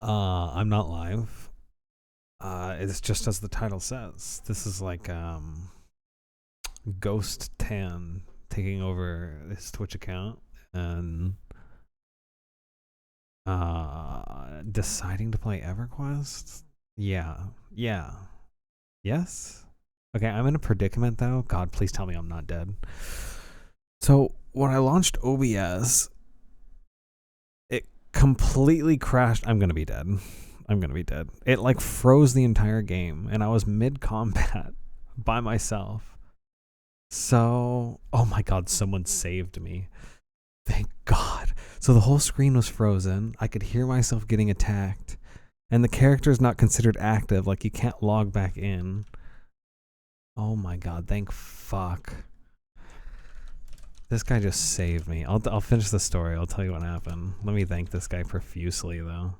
I'm not live. It's just as the title says. This is like Ghost Tan taking over his Twitch account and deciding to play EverQuest. Yeah. Yes. Okay, I'm in a predicament though. God, please tell me I'm not dead. So when I launched OBS, it completely crashed. I'm gonna be dead. It like froze the entire game, and I was mid combat by myself. So, oh my god, someone saved me. Thank God. So the whole screen was frozen. I could hear myself getting attacked, and the character is not considered active. Like you can't log back in. Oh my god, thank fuck. This guy just saved me. I'll finish the story. I'll tell you what happened. Let me thank this guy profusely though.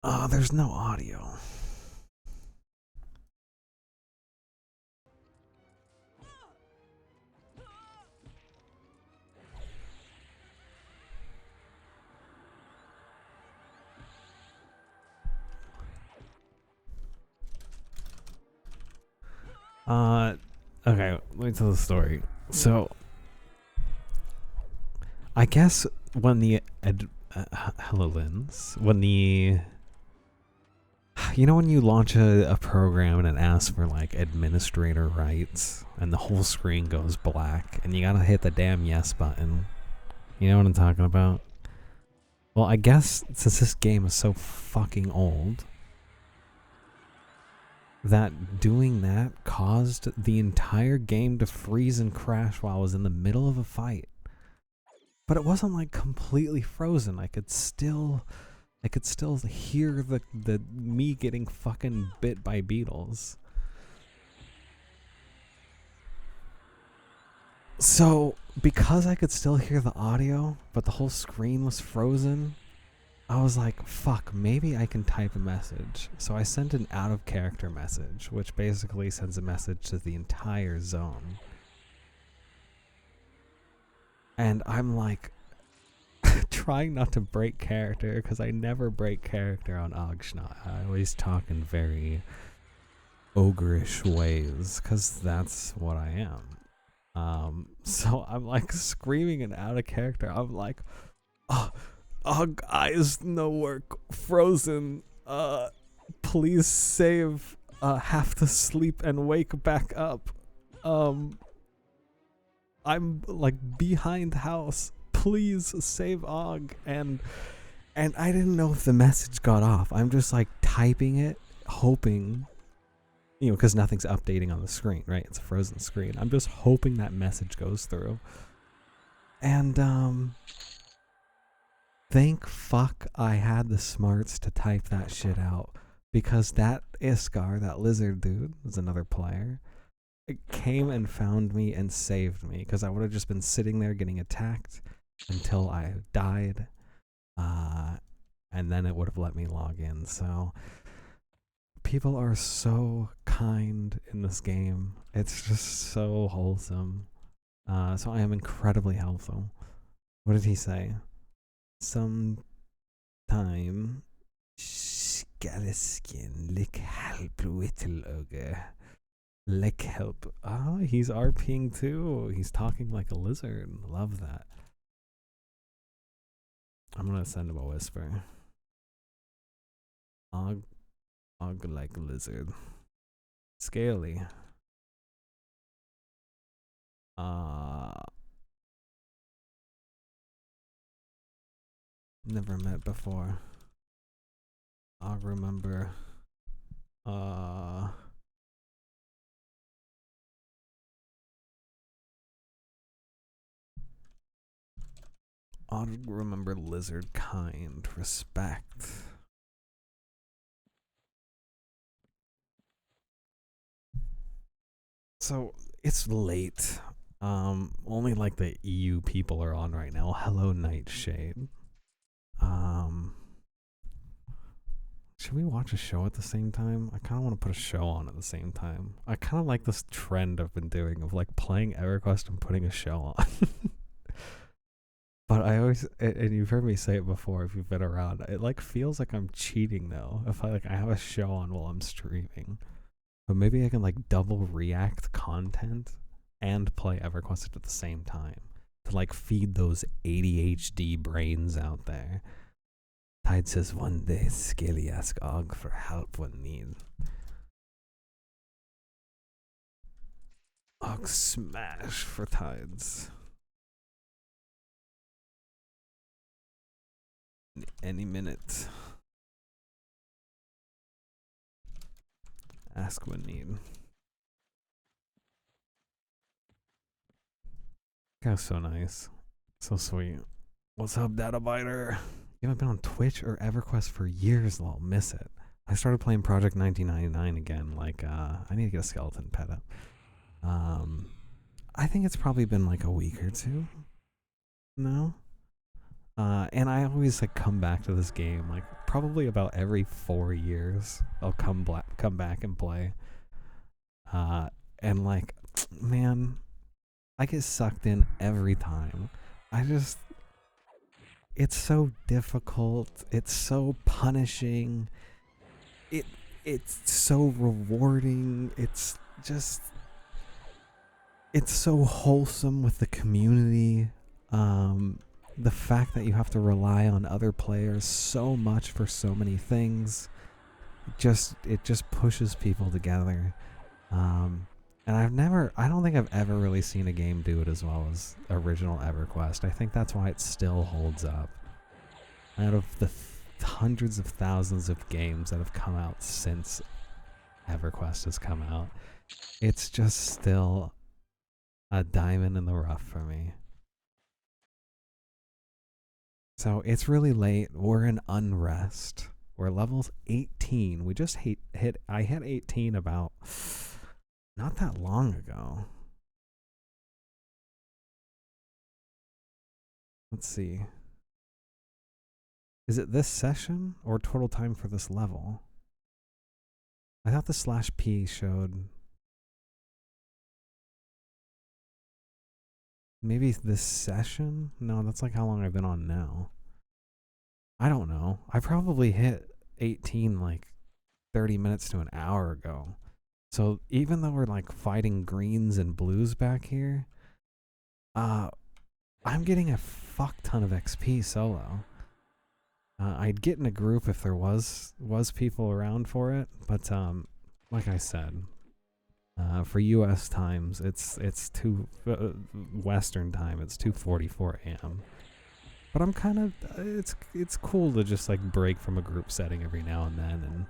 Oh, there's no audio. Okay, let me tell the story. So, I guess when the HoloLens, when the when you launch a program and it asks for like administrator rights and the whole screen goes black and you gotta hit the damn yes button. You know what I'm talking about? Well, I guess since this game is so fucking old, that doing that caused the entire game to freeze and crash while I was in the middle of a fight. But it wasn't like completely frozen. I could still hear the me getting fucking bit by beetles. So, because I could still hear the audio, but the whole screen was frozen, I was like, fuck, maybe I can type a message. So I sent an out of character message, which basically sends a message to the entire zone. And I'm like, trying not to break character, because I never break character on Ogschnott. I always talk in very ogreish ways, because that's what I am. So I'm like screaming and out of character. I'm like, oh, eyes no work, frozen. Please save. Have to sleep and wake back up. I'm like behind house. Please save Og. And I didn't know if the message got off. I'm just like typing it, hoping, because nothing's updating on the screen, right? It's a frozen screen. I'm just hoping that message goes through. And thank fuck I had the smarts to type that shit out, because that Iskar, that lizard dude, was another player. It came and found me and saved me, because I would have just been sitting there getting attacked until I died, and then it would have let me log in. So people are so kind in this game. It's just so wholesome. So I am incredibly helpful. What did he say? Sometime Skin lick help little ogre. Lick help. Oh, he's RPing too. He's talking like a lizard. Love that. I'm gonna send him a whisper. Og like a lizard. Scaly. Never met before. I'll remember. I'll remember lizard kind. Respect. So it's late. Only like the EU people are on right now. Hello, Nightshade. Should we watch a show at the same time? I kind of want to put a show on at the same time. I kind of like this trend I've been doing of like playing EverQuest and putting a show on. But I always, and you've heard me say it before if you've been around, it like feels like I'm cheating though. If I have a show on while I'm streaming. But maybe I can like double react content and play EverQuest at the same time to like feed those ADHD brains out there. Tide says one day Scaly ask Og for help when need. Og smash for Tides. Any minute. Ask when need. That was so nice. So sweet. What's up, Data Biter? You haven't been on Twitch or EverQuest for years, lol. Miss it. I started playing Project 1999 again. Like, I need to get a skeleton pet up. I think it's probably been like a week or two. No? And I always like come back to this game like probably about every 4 years. I'll come back and play. And like, man, I get sucked in every time. It's so difficult. It's so punishing. It's so rewarding. It's so wholesome with the community. The fact that you have to rely on other players so much for so many things, it just pushes people together. And I don't think I've ever really seen a game do it as well as original EverQuest. I think that's why it still holds up. Out of the hundreds of thousands of games that have come out since EverQuest has come out, it's just still a diamond in the rough for me. So it's really late. We're in Unrest. We're levels 18. We just I hit 18 about not that long ago. Let's see. Is it this session or total time for this level? I thought the /P showed maybe this session? No, that's like how long I've been on now. I don't know. I probably hit 18 like 30 minutes to an hour ago. So even though we're like fighting greens and blues back here, I'm getting a fuck ton of XP solo. I'd get in a group if there was people around for it, but like I said, for U.S. times, it's Western time. It's 2:44 a.m. But I'm kind of it's cool to just like break from a group setting every now and then, and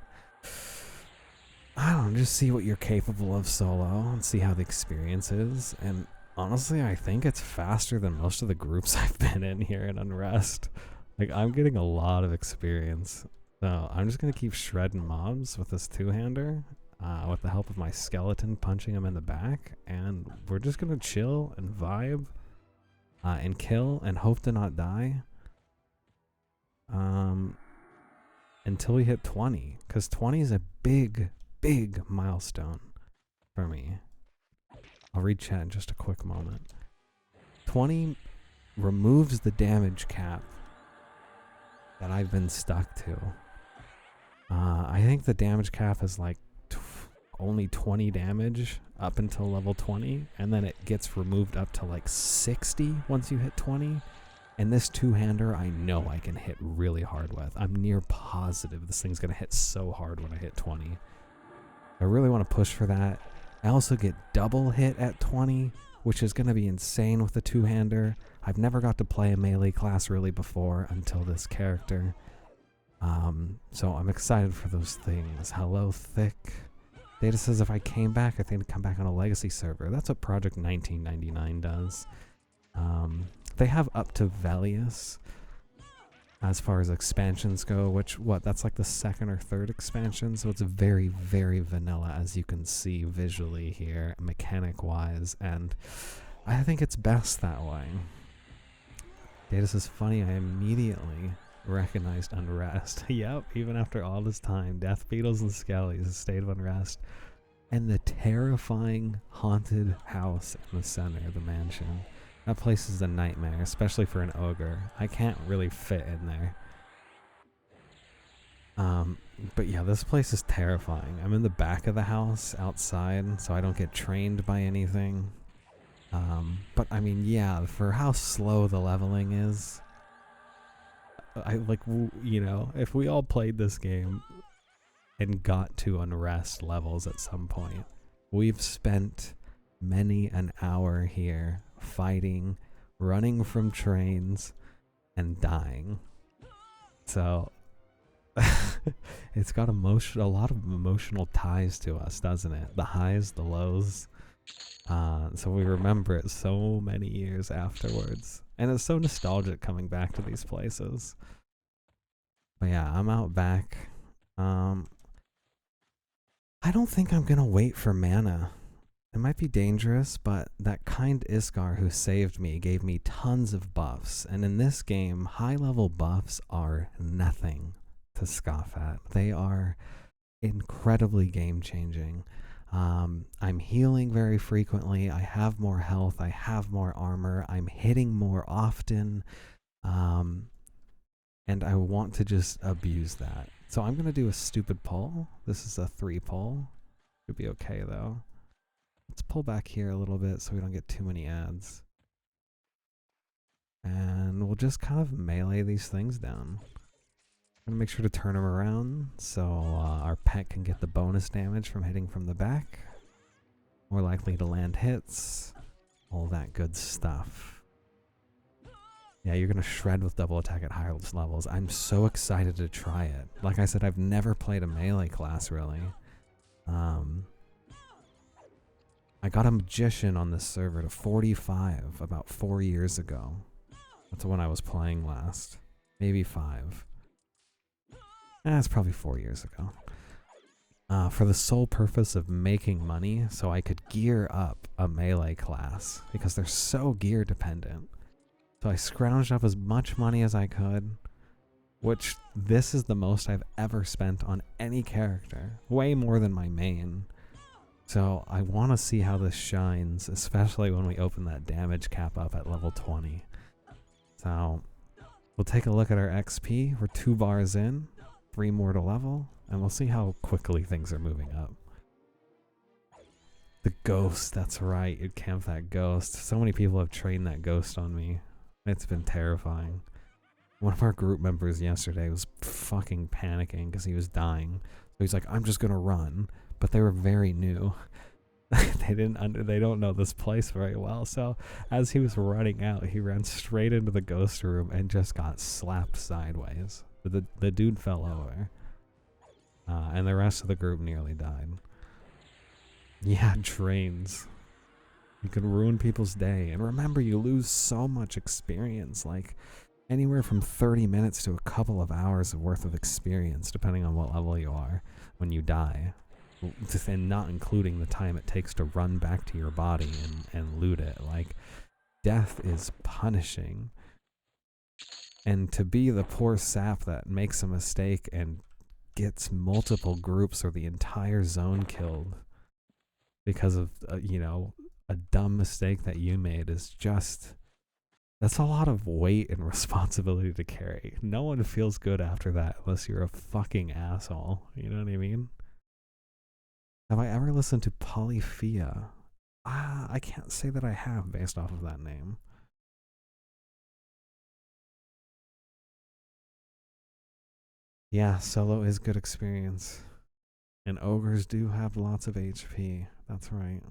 I don't know, just see what you're capable of solo and see how the experience is. And honestly, I think it's faster than most of the groups I've been in here in Unrest. Like, I'm getting a lot of experience. So I'm just gonna keep shredding mobs with this two-hander. With the help of my skeleton punching him in the back, and we're just gonna chill and vibe and kill and hope to not die until we hit 20, because 20 is a big milestone for me. I'll read chat in just a quick moment. 20 removes the damage cap that I've been stuck to. I think the damage cap is like only 20 damage up until level 20, and then it gets removed up to like 60 once you hit 20. And this two-hander, I know I can hit really hard with. I'm near positive this thing's gonna hit so hard when I hit 20. I really want to push for that. I also get double hit at 20, which is gonna be insane with the two-hander. I've never got to play a melee class really before until this character. So I'm excited for those things. Hello, Thick. Data says if I came back, I think I'd come back on a legacy server. That's what Project 1999 does. They have up to Velius as far as expansions go, that's like the second or third expansion, so it's very, very vanilla, as you can see visually here, mechanic-wise, and I think it's best that way. Data says, funny, I immediately recognized unrest. Yep, even after all this time, Death Beetles and Skellies, a state of unrest. And the terrifying haunted house in the center of the mansion. That place is a nightmare, especially for an ogre. I can't really fit in there. But yeah, this place is terrifying. I'm in the back of the house outside, so I don't get trained by anything. But I mean, yeah, for how slow the leveling is, I like, you know, if we all played this game and got to unrest levels at some point, we've spent many an hour here fighting, running from trains, and dying. So it's got a lot of emotional ties to us, doesn't it? The highs, the lows. So we remember it so many years afterwards. And it's so nostalgic coming back to these places. But yeah, I'm out back. I don't think I'm gonna wait for mana. It might be dangerous, but that kind Iskar who saved me gave me tons of buffs. And in this game, high-level buffs are nothing to scoff at. They are incredibly game-changing. I'm healing very frequently. I have more health. I have more armor. I'm hitting more often. And I want to just abuse that. So I'm going to do a stupid pull. This is a 3 pull. Should be okay, though. Let's pull back here a little bit so we don't get too many ads. And we'll just kind of melee these things down. I'm going to make sure to turn them around so our pet can get the bonus damage from hitting from the back. More likely to land hits. All that good stuff. Yeah, you're going to shred with double attack at higher levels. I'm so excited to try it. Like I said, I've never played a melee class, really. I got a magician on this server to 45 about 4 years ago. That's when I was playing last. Maybe 5. It's probably 4 years ago. For the sole purpose of making money so I could gear up a melee class because they're so gear dependent. So I scrounged up as much money as I could, which this is the most I've ever spent on any character. Way more than my main. So I want to see how this shines, especially when we open that damage cap up at level 20. So we'll take a look at our XP. We're 2 bars in, 3 more to level, and we'll see how quickly things are moving up. The ghost, that's right, you'd camp that ghost. So many people have trained that ghost on me. It's been terrifying. One of our group members yesterday was fucking panicking because he was dying. So he's like, I'm just gonna run. But they were very new. They don't know this place very well. So as he was running out, he ran straight into the ghost room and just got slapped sideways. The dude fell over. And the rest of the group nearly died. Yeah, trains. You can ruin people's day. And remember, you lose so much experience. Like anywhere from 30 minutes to a couple of hours of worth of experience, depending on what level you are when you die. And not including the time it takes to run back to your body and loot it. Like, death is punishing. And to be the poor sap that makes a mistake and gets multiple groups or the entire zone killed because of, you know, a dumb mistake that you made is just... That's a lot of weight and responsibility to carry. No one feels good after that unless you're a fucking asshole. You know what I mean? Have I ever listened to Polyphia? I can't say that I have based off of that name. Yeah, solo is good experience. And ogres do have lots of HP. That's right.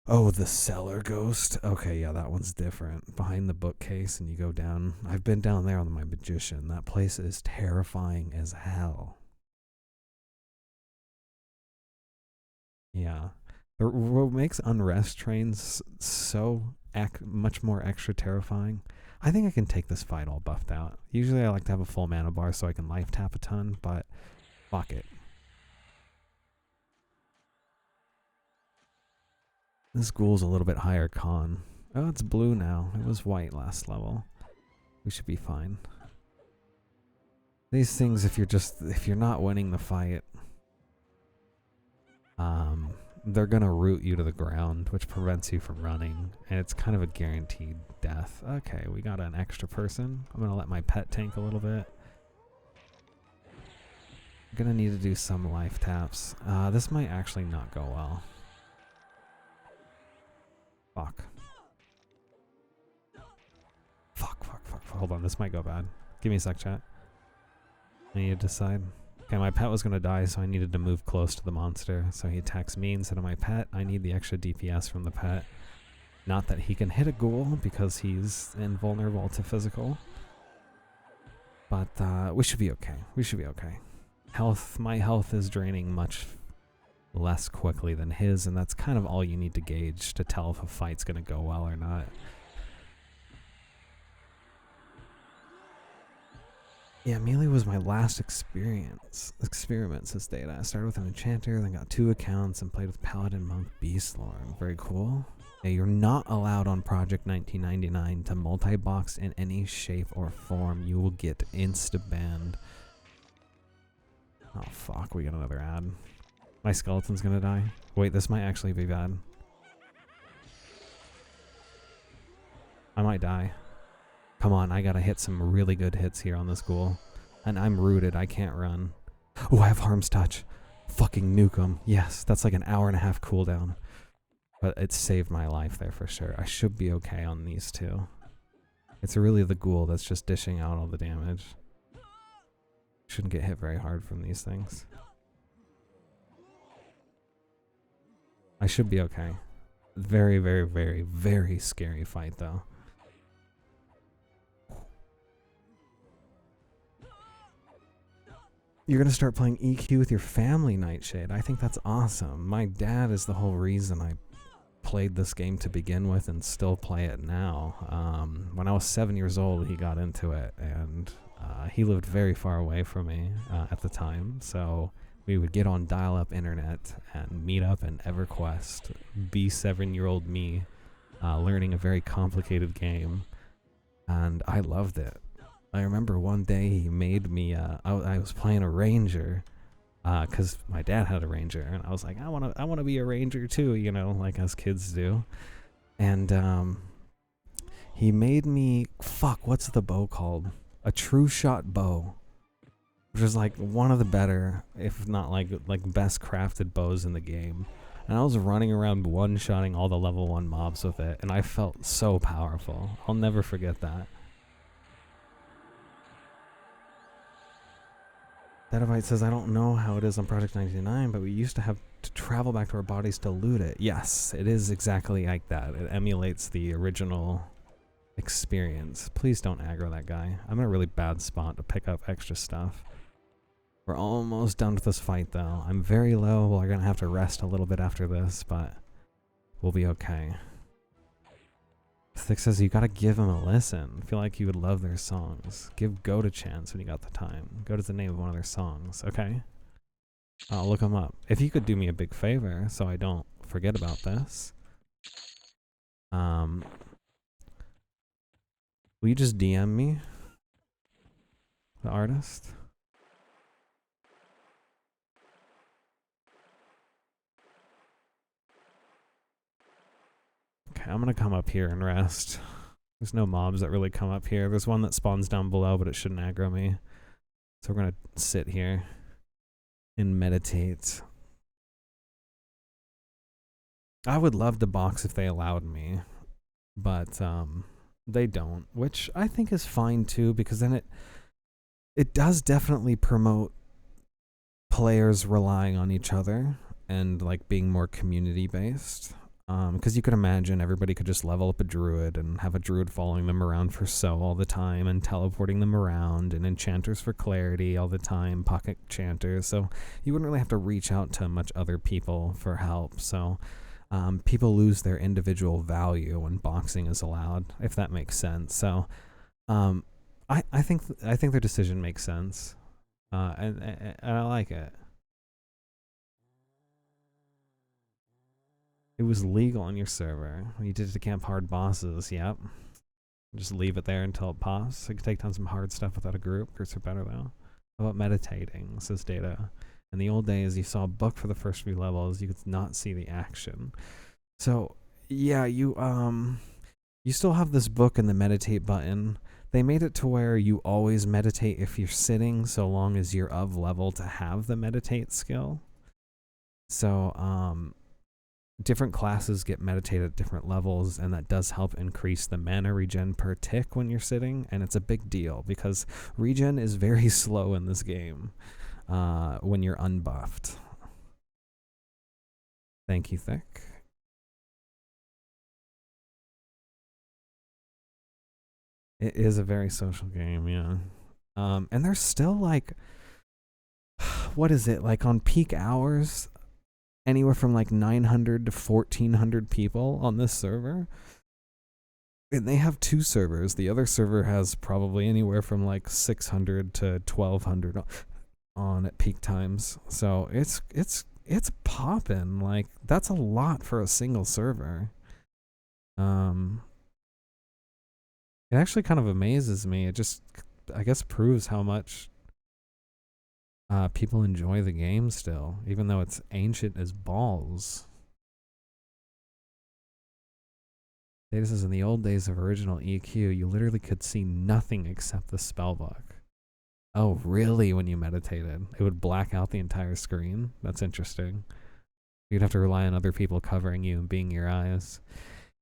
Oh, the cellar ghost. Okay, yeah, that one's different. Behind the bookcase and you go down. I've been down there on my magician. That place is terrifying as hell. Yeah. What makes unrest trains so much more extra terrifying? I think I can take this fight all buffed out. Usually I like to have a full mana bar so I can life tap a ton, but fuck it. This ghoul's a little bit higher con. Oh, it's blue now. It was white last level. We should be fine. These things, if you're not winning the fight, they're gonna root you to the ground, which prevents you from running, and it's kind of a guaranteed death. Okay, we got an extra person. I'm gonna let my pet tank a little bit. I'm gonna need to do some life taps. This might actually not go well. Fuck. Fuck. Hold on, this might go bad. Give me a sec, chat. I need to decide. Okay, my pet was gonna die, so I needed to move close to the monster. So he attacks me instead of my pet. I need the extra DPS from the pet. Not that he can hit a ghoul, because he's invulnerable to physical. But we should be okay. We should be okay. My health is draining much less quickly than his, and that's kind of all you need to gauge to tell if a fight's gonna go well or not. Yeah, melee was my last experiments this data. I started with an enchanter, then got 2 accounts and played with paladin, monk, beastlord. Very cool. Yeah, you're not allowed on Project 1999 to multi-box in any shape or form. You will get insta-banned. Oh fuck, we got another ad. My skeleton's gonna die. Wait, this might actually be bad. I might die. Come on, I gotta hit some really good hits here on this ghoul. And I'm rooted, I can't run. Oh, I have Harm's Touch. Fucking nuke him. Yes, that's like an hour-and-a-half cooldown. But it saved my life there for sure. I should be okay on these two. It's really the ghoul that's just dishing out all the damage. Shouldn't get hit very hard from these things. I should be okay. Very, very, very, very scary fight though. You're gonna start playing EQ with your family, Nightshade. I think that's awesome. My dad is the whole reason I played this game to begin with and still play it now. When I was 7 years old, he got into it, and he lived very far away from me at the time, so we would get on dial-up internet and meet up in EverQuest. Be 7-year-old me learning a very complicated game, and I loved it. I remember one day he made me, I was playing a ranger, because my dad had a ranger, and I was like, I want to be a ranger too, you know, like as kids do. And he made me, what's the bow called? A true shot bow, which is like one of the better, if not like best crafted bows in the game. And I was running around one-shotting all the level 1 mobs with it, and I felt so powerful. I'll never forget that. Tetabyte says, I don't know how it is on Project 99, but we used to have to travel back to our bodies to loot it. Yes, it is exactly like that. It emulates the original experience. Please don't aggro that guy. I'm in a really bad spot to pick up extra stuff. We're almost done with this fight, though. I'm very low. We're going to have to rest a little bit after this, but we'll be okay. Thick says, you gotta give him a listen. I feel like you would love their songs. Give Goat a chance when you got the time. Goat is the name of one of their songs, okay? I'll look them up. If you could do me a big favor so I don't forget about this. Will you just DM me? The artist? Okay, I'm gonna come up here and rest. There's no mobs that really come up here. There's one that spawns down below, but it shouldn't aggro me. So we're gonna sit here and meditate. I would love to box if they allowed me, but they don't, which I think is fine too, because then it does definitely promote players relying on each other and like being more community based. Because you could imagine everybody could just level up a druid and have a druid following them around for all the time and teleporting them around, and enchanters for clarity all the time, pocket chanters. So you wouldn't really have to reach out to much other people for help. So people lose their individual value when boxing is allowed, if that makes sense. So I think their decision makes sense, and I like it. It was legal on your server. You did it to camp hard bosses, yep. Just leave it there until it pops. I could take down some hard stuff without a group. Groups are better though. How about meditating, says Data. In the old days, you saw a book for the first few levels. You could not see the action. So, yeah, you still have this book and the meditate button. They made it to where you always meditate if you're sitting, so long as you're of level to have the meditate skill. So, different classes get meditate at different levels, and that does help increase the mana regen per tick when you're sitting, and it's a big deal because regen is very slow in this game when you're unbuffed. Thank you, Thick. It is a very social game, yeah. And there's still like, what is it, like on peak hours, anywhere from like 900 to 1,400 people on this server. And they have 2 servers. The other server has probably anywhere from like 600 to 1,200 on at peak times. So it's popping. Like, that's a lot for a single server. It actually kind of amazes me. It just, I guess, proves how much people enjoy the game still, even though it's ancient as balls. Data says, in the old days of original EQ, you literally could see nothing except the spellbook. Oh, really? When you meditated, it would black out the entire screen? That's interesting. You'd have to rely on other people covering you and being your eyes.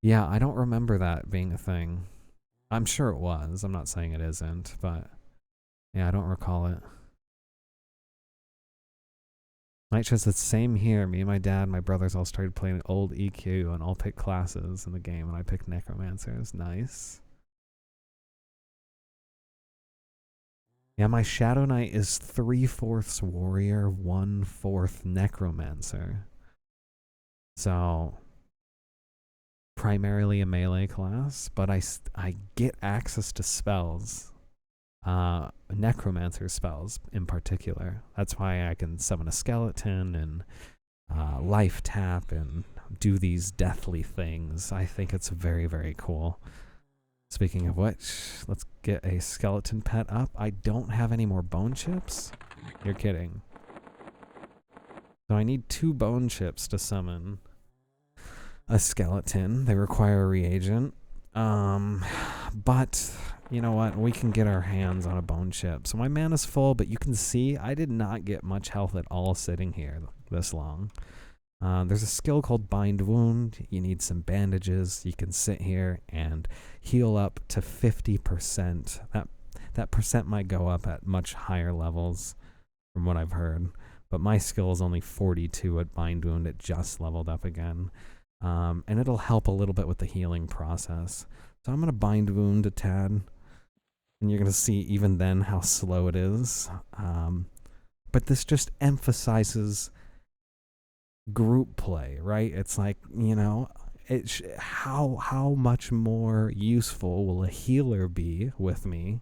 Yeah, I don't remember that being a thing. I'm sure it was. I'm not saying it isn't, but yeah, I don't recall it. Night says the same here. Me and my dad and my brothers all started playing old EQ and all picked classes in the game, and I picked necromancers. Nice. Yeah, my Shadow Knight is 3/4 warrior, 1/4 necromancer. So primarily a melee class, but I get access to spells. Necromancer spells in particular. That's why I can summon a skeleton and life tap and do these deathly things. I think it's very, very cool. Speaking of which, let's get a skeleton pet up. I don't have any more bone chips. You're kidding. So I need 2 bone chips to summon a skeleton. They require a reagent. But you know what? We can get our hands on a bone chip. So my mana's full, but you can see I did not get much health at all sitting here this long. There's a skill called Bind Wound. You need some bandages. You can sit here and heal up to 50%. That percent might go up at much higher levels from what I've heard. But my skill is only 42 at Bind Wound. It just leveled up again. And it'll help a little bit with the healing process. So I'm going to Bind Wound a tad. And you're going to see even then how slow it is. But this just emphasizes group play, right? It's like, you know, how much more useful will a healer be with me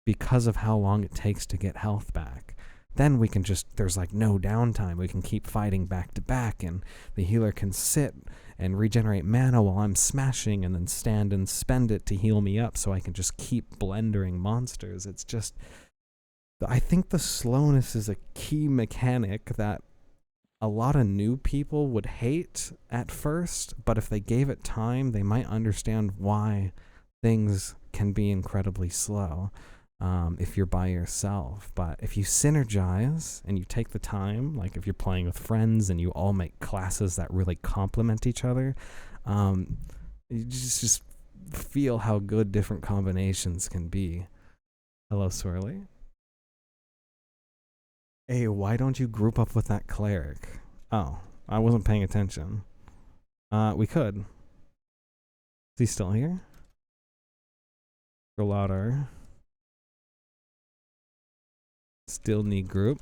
because of how long it takes to get health back. Then we can just, there's like no downtime. We can keep fighting back to back, and the healer can sit and regenerate mana while I'm smashing and then stand and spend it to heal me up so I can just keep blendering monsters. It's just, I think the slowness is a key mechanic that a lot of new people would hate at first, but if they gave it time, they might understand why things can be incredibly slow. If you're by yourself. But if you synergize and you take the time, like if you're playing with friends and you all make classes that really complement each other, you just feel how good different combinations can be. Hello, Swirly. Hey, why don't you group up with that cleric? Oh, I wasn't paying attention. We could. Is he still here? Rolauder. Still need group.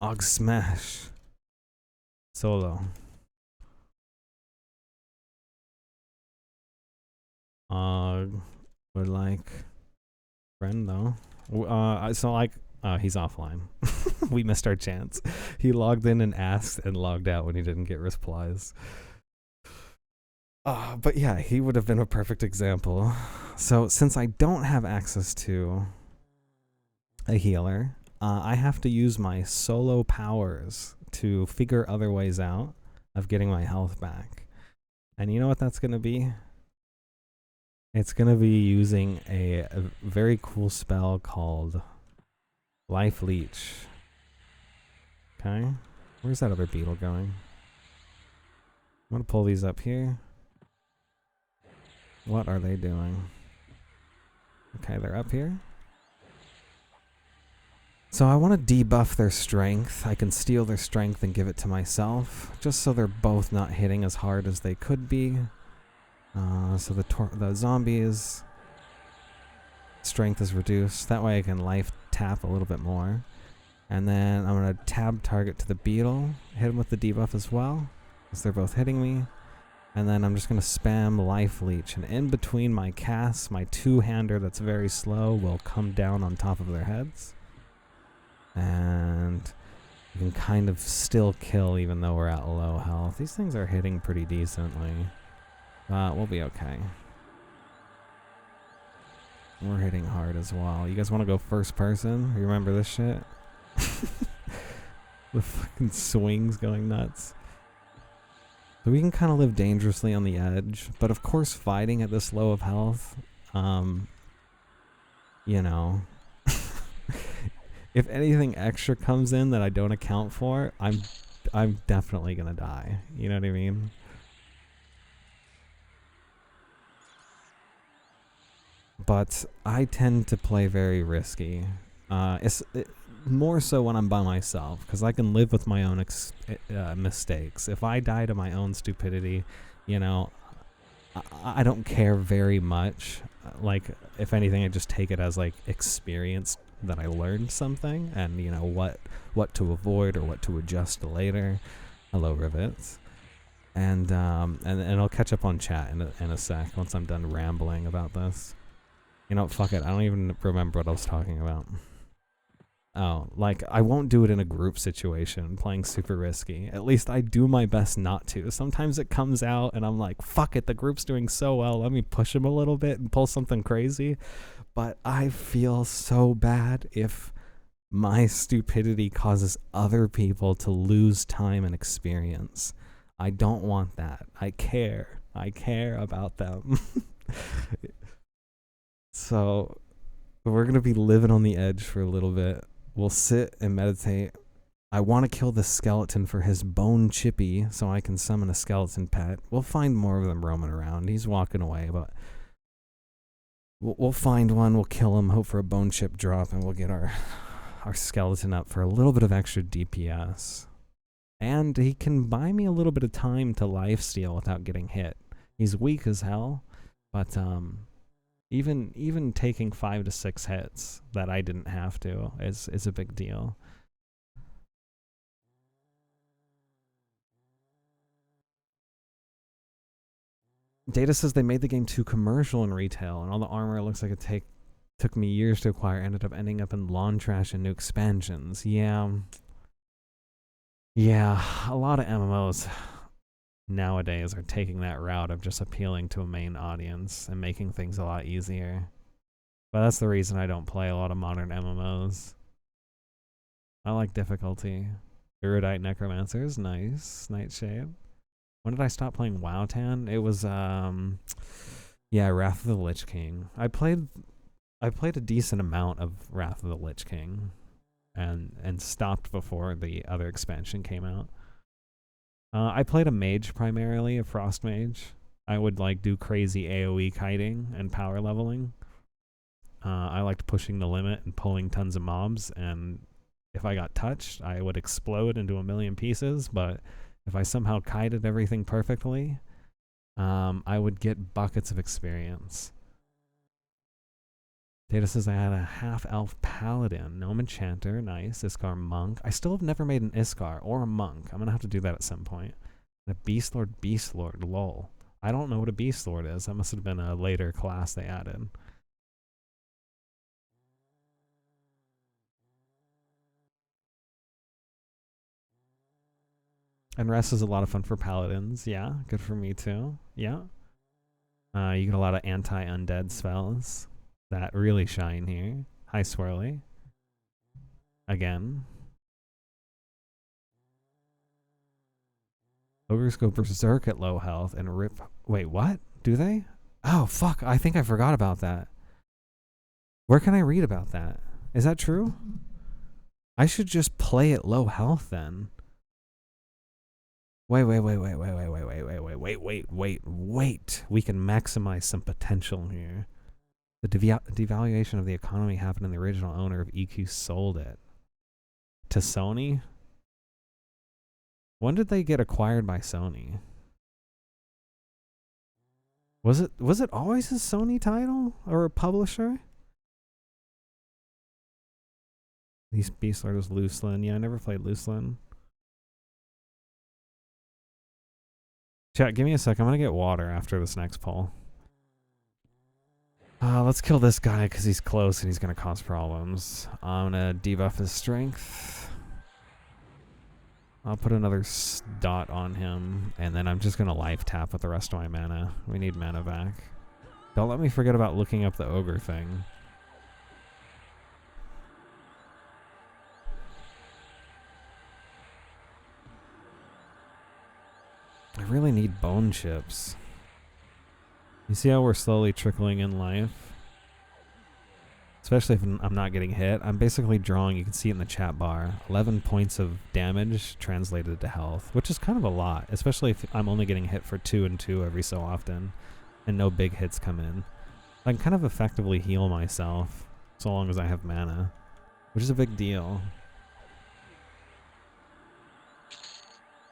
Og Smash. Solo. Og would like friend though. So like Oh, he's offline. We missed our chance. He logged in and asked and logged out when he didn't get replies. But yeah, he would have been a perfect example. So since I don't have access to a healer, I have to use my solo powers to figure other ways out of getting my health back. And you know what that's going to be? It's going to be using a very cool spell called Life Leech. Okay. Where's that other beetle going? I'm going to pull these up here. What are they doing? Okay, they're up here. So I want to debuff their strength. I can steal their strength and give it to myself, just so they're both not hitting as hard as they could be. So the zombies' strength is reduced. That way I can life tap a little bit more. And then I'm going to tab target to the beetle, hit him with the debuff as well, because they're both hitting me. And then I'm just going to spam Life Leech. And in between my casts, my two-hander that's very slow will come down on top of their heads. And you can kind of still kill even though we're at low health. These things are hitting pretty decently. We'll be okay. We're hitting hard as well. You guys want to go first person? Remember this shit? The fucking swings going nuts. So we can kind of live dangerously on the edge. But of course fighting at this low of health, you know... If anything extra comes in that I don't account for, I'm definitely gonna die. You know what I mean? But I tend to play very risky. More so when I'm by myself, because I can live with my own mistakes. If I die to my own stupidity, you know, I don't care very much. Like, if anything, I just take it as like experience that I learned something, and you know what to avoid or what to adjust later. Hello, Rivets. And I'll catch up on chat in a sec once I'm done rambling about this. You know, fuck it. I don't even remember what I was talking about. Oh, like, I won't do it in a group situation, playing super risky. At least I do my best not to. Sometimes it comes out and I'm like, fuck it, the group's doing so well, let me push them a little bit and pull something crazy. But I feel so bad if my stupidity causes other people to lose time and experience. I don't want that. I care. I care about them. So we're going to be living on the edge for a little bit. We'll sit and meditate. I want to kill the skeleton for his bone chippy so I can summon a skeleton pet. We'll find more of them roaming around. He's walking away, but we'll find one. We'll kill him, hope for a bone chip drop, and we'll get our skeleton up for a little bit of extra DPS. And he can buy me a little bit of time to lifesteal without getting hit. He's weak as hell, but even taking 5 to 6 hits that I didn't have to is a big deal. Data says they made the game too commercial in retail, and all the armor looks like it took me years to acquire, ended up ending up in lawn trash and new expansions. Yeah, a lot of MMOs nowadays are taking that route of just appealing to a main audience and making things a lot easier. But that's the reason I don't play a lot of modern MMOs. I like difficulty. Erudite Necromancers, nice. Nightshade. When did I stop playing WoWtan? It was yeah, Wrath of the Lich King. I played a decent amount of Wrath of the Lich King and stopped before the other expansion came out. I played a mage primarily, a frost mage. I would like do crazy AoE kiting and power leveling. I liked pushing the limit and pulling tons of mobs, and if I got touched, I would explode into a million pieces, but if I somehow kited everything perfectly, I would get buckets of experience. Data says I had a half-elf paladin, gnome enchanter, nice, Iskar monk. I still have never made an Iskar or a monk. I'm gonna have to do that at some point. And a beast lord, lol. I don't know what a beast lord is. That must have been a later class they added. Unrest is a lot of fun for paladins. Yeah, good for me too. Yeah. You get a lot of anti-undead spells that really shine here. Hi, Swirly. Again. Ogres go berserk at low health and rip... Wait, what? Do they? Oh, fuck. I think I forgot about that. Where can I read about that? Is that true? I should just play at low health then. Wait. We can maximize some potential here. The devaluation of the economy happened and the original owner of EQ sold it. To Sony? When did they get acquired by Sony? Was it always a Sony title or a publisher? These Beastlord was Loosland. Yeah, I never played Loosland. Chat, give me a sec. I'm gonna get water after this next poll. Let's kill this guy because he's close and he's gonna cause problems. I'm gonna debuff his strength. I'll put another dot on him, and then I'm just gonna life tap with the rest of my mana. We need mana back. Don't let me forget about looking up the ogre thing. I really need bone chips. You see how we're slowly trickling in life? Especially if I'm not getting hit. I'm basically drawing, you can see it in the chat bar, 11 points of damage translated to health, which is kind of a lot, especially if I'm only getting hit for 2 and 2 every so often, and no big hits come in. I can kind of effectively heal myself, so long as I have mana, which is a big deal.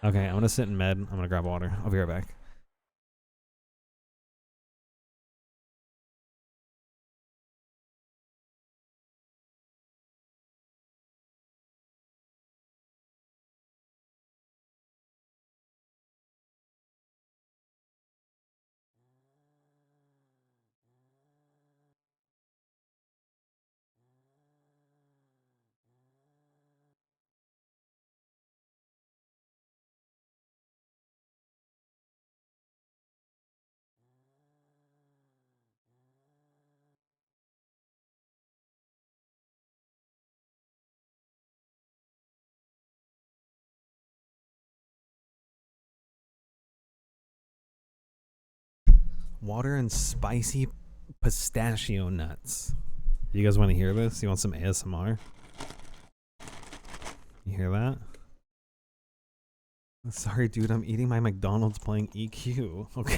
Okay, I'm gonna sit in med. I'm gonna grab water. I'll be right back. Water and spicy pistachio nuts. You guys want to hear this? You want some ASMR? You hear that? Sorry, dude. I'm eating my McDonald's playing EQ. Okay.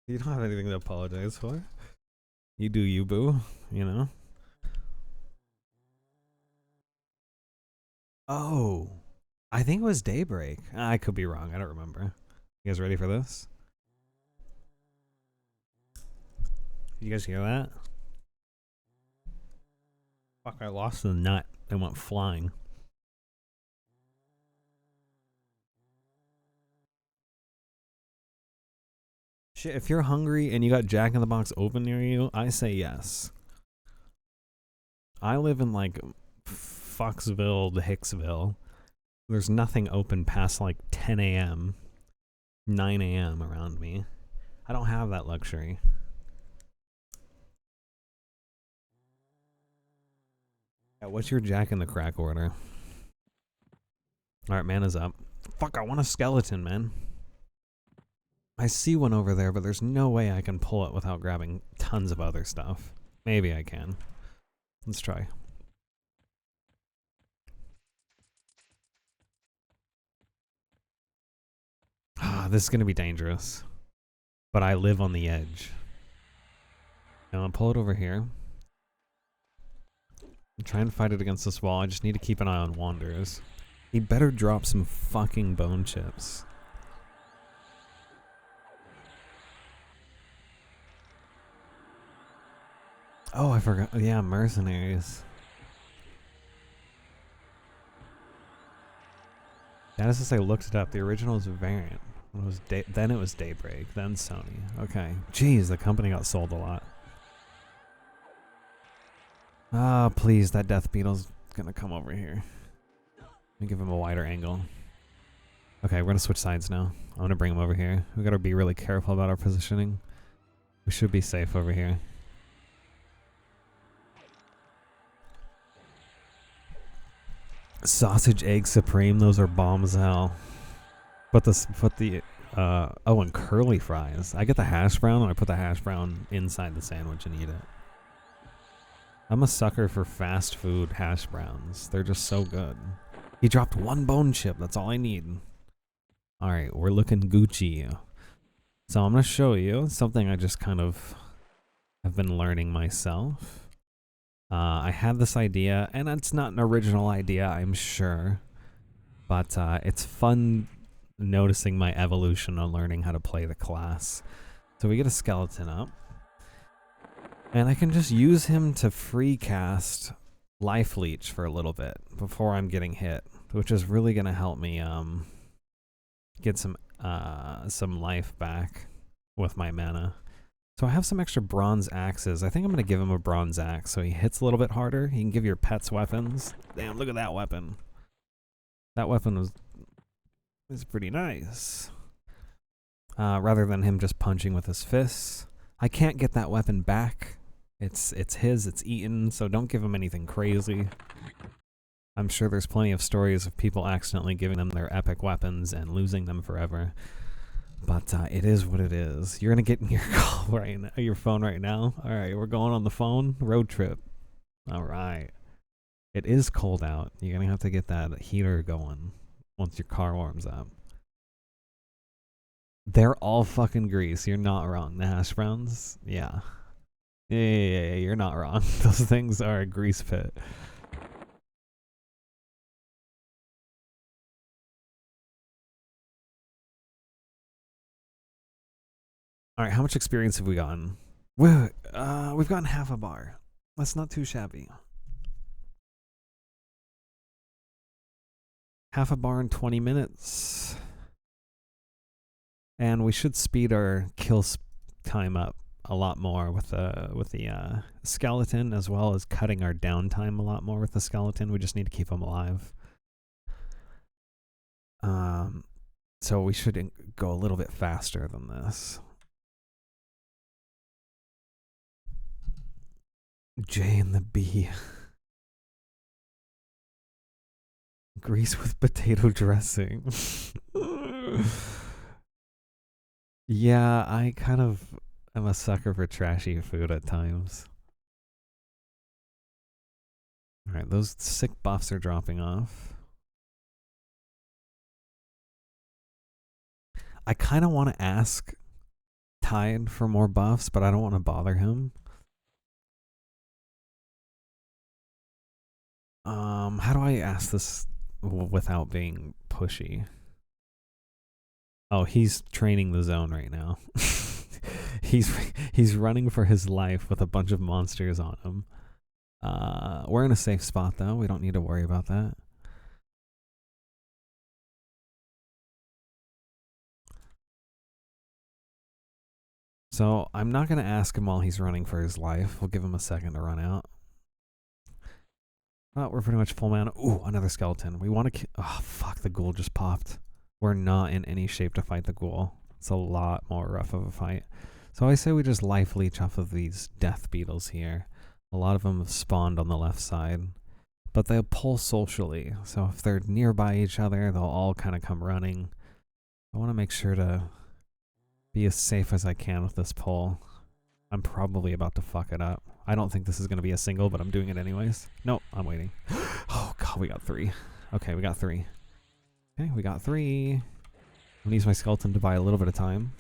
You don't have anything to apologize for. You do you, boo. You know? Oh. I think it was Daybreak. I could be wrong. I don't remember. You guys ready for this? You guys hear that? Fuck, I lost the nut and went flying. Shit, if you're hungry and you got Jack in the Box open near you, I say yes. I live in like Foxville to Hicksville. There's nothing open past like 10 a.m., 9 a.m. around me. I don't have that luxury. Yeah, what's your Jack in the Crack order? Alright, mana's up. Fuck, I want a skeleton, man. I see one over there, but there's no way I can pull it without grabbing tons of other stuff. Maybe I can. Let's try. This is going to be dangerous. But I live on the edge. Now I'll pull it over here. Try and fight it against this wall. I just need to keep an eye on Wanderers. He better drop some fucking bone chips. Oh, I forgot. Yeah, mercenaries. That is to say, looked it up. The original is a variant. It was then it was Daybreak, then Sony. Okay. Jeez, the company got sold a lot. Ah, please, that Death Beetle's gonna come over here. Let me give him a wider angle. Okay, we're gonna switch sides now. I'm gonna bring him over here. We gotta be really careful about our positioning. We should be safe over here. Sausage egg supreme, those are bombs as hell. But the oh, and curly fries. I get the hash brown and I put the hash brown inside the sandwich and eat it. I'm a sucker for fast food hash browns. They're just so good. He dropped one bone chip. That's all I need. All right, we're looking Gucci. So I'm going to show you something I just kind of have been learning myself. I had this idea, and it's not an original idea, I'm sure. But it's fun noticing my evolution on learning how to play the class. So we get a skeleton up. And I can just use him to free cast Life Leech for a little bit before I'm getting hit, which is really going to help me get some life back with my mana. So I have some extra bronze axes. I think I'm going to give him a bronze axe so he hits a little bit harder. He can give your pets weapons. Damn, look at that weapon. That weapon is pretty nice. Rather than him just punching with his fists. I can't get that weapon back. It's his, it's eaten, so don't give him anything crazy. I'm sure there's plenty of stories of people accidentally giving them their epic weapons and losing them forever. But it is what it is. You're gonna get in your call right now, your phone right now. All right, we're going on the phone. Road trip. All right. It is cold out. You're gonna have to get that heater going once your car warms up. They're all fucking grease. You're not wrong. The hash browns, yeah. Yeah, you're not wrong. Those things are a grease pit. All right, how much experience have we gotten? We've gotten half a bar. That's not too shabby. Half a bar in 20 minutes. And we should speed our kill time up a lot more with the skeleton, as well as cutting our downtime a lot more with the skeleton. We just need to keep him alive. So we should go a little bit faster than this. J and the B. Grease with potato dressing. Yeah, I kind of am a sucker for trashy food at times. Alright, those sick buffs are dropping off. I kind of want to ask Tide for more buffs, but I don't want to bother him. How do I ask this without being pushy? Oh, he's training the zone right now. he's running for his life with a bunch of monsters on him. We're in a safe spot though. We don't need to worry about that. So I'm not going to ask him while he's running for his life. We'll give him a second to run out. Oh, we're pretty much full mana. Ooh, another skeleton. We want to... Oh, fuck, the ghoul just popped. We're not in any shape to fight the ghoul. It's a lot more rough of a fight. So I say we just life leech off of these death beetles here. A lot of them have spawned on the left side. But they'll pull socially. So if they're nearby each other, they'll all kind of come running. I want to make sure to be as safe as I can with this pull. I'm probably about to fuck it up. I don't think this is going to be a single, but I'm doing it anyways. Nope, I'm waiting. Oh, God, we got 3. Okay, we got 3. Okay, we got 3. I'm going to use my skeleton to buy a little bit of time.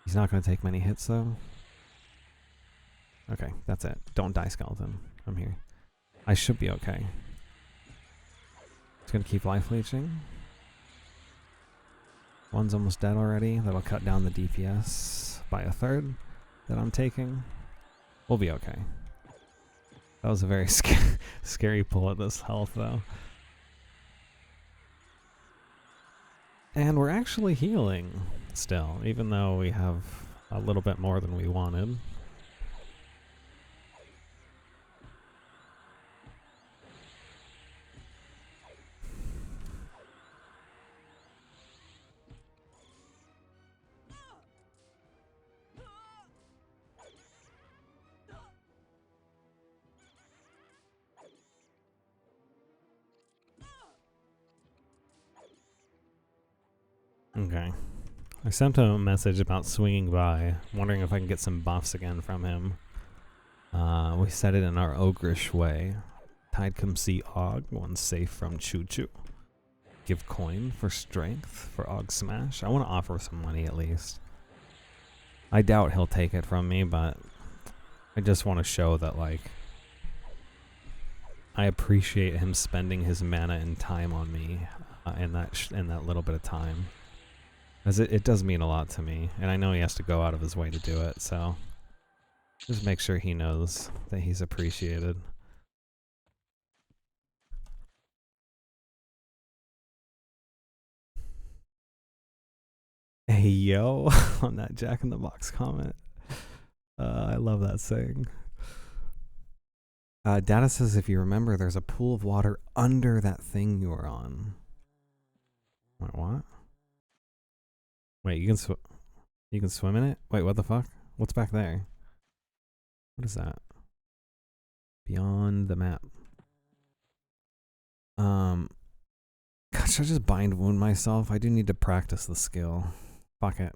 He's not going to take many hits, though. Okay, that's it. Don't die, skeleton. I'm here. I should be okay. It's going to keep life leeching. One's almost dead already. That'll cut down the DPS by a third that I'm taking. We'll be okay. That was a very scary pull at this health, though. And we're actually healing still, even though we have a little bit more than we wanted. Okay. I sent him a message about swinging by, wondering if I can get some buffs again from him. We said it in our ogrish way. Tide come see Og, one safe from Choo Choo. Give coin for strength for Og Smash. I want to offer some money at least. I doubt he'll take it from me, but I just want to show that, like, I appreciate him spending his mana and time on me in that little bit of time. As it does mean a lot to me, and I know he has to go out of his way to do it, so just make sure he knows that he's appreciated. Hey yo, on that Jack in the Box comment. I love that saying. Data says if you remember, there's a pool of water under that thing you were on. Wait, what? Wait, you can swim in it? Wait, what the fuck? What's back there? What is that? Beyond the map. God, should I just bind wound myself? I do need to practice the skill. Fuck it.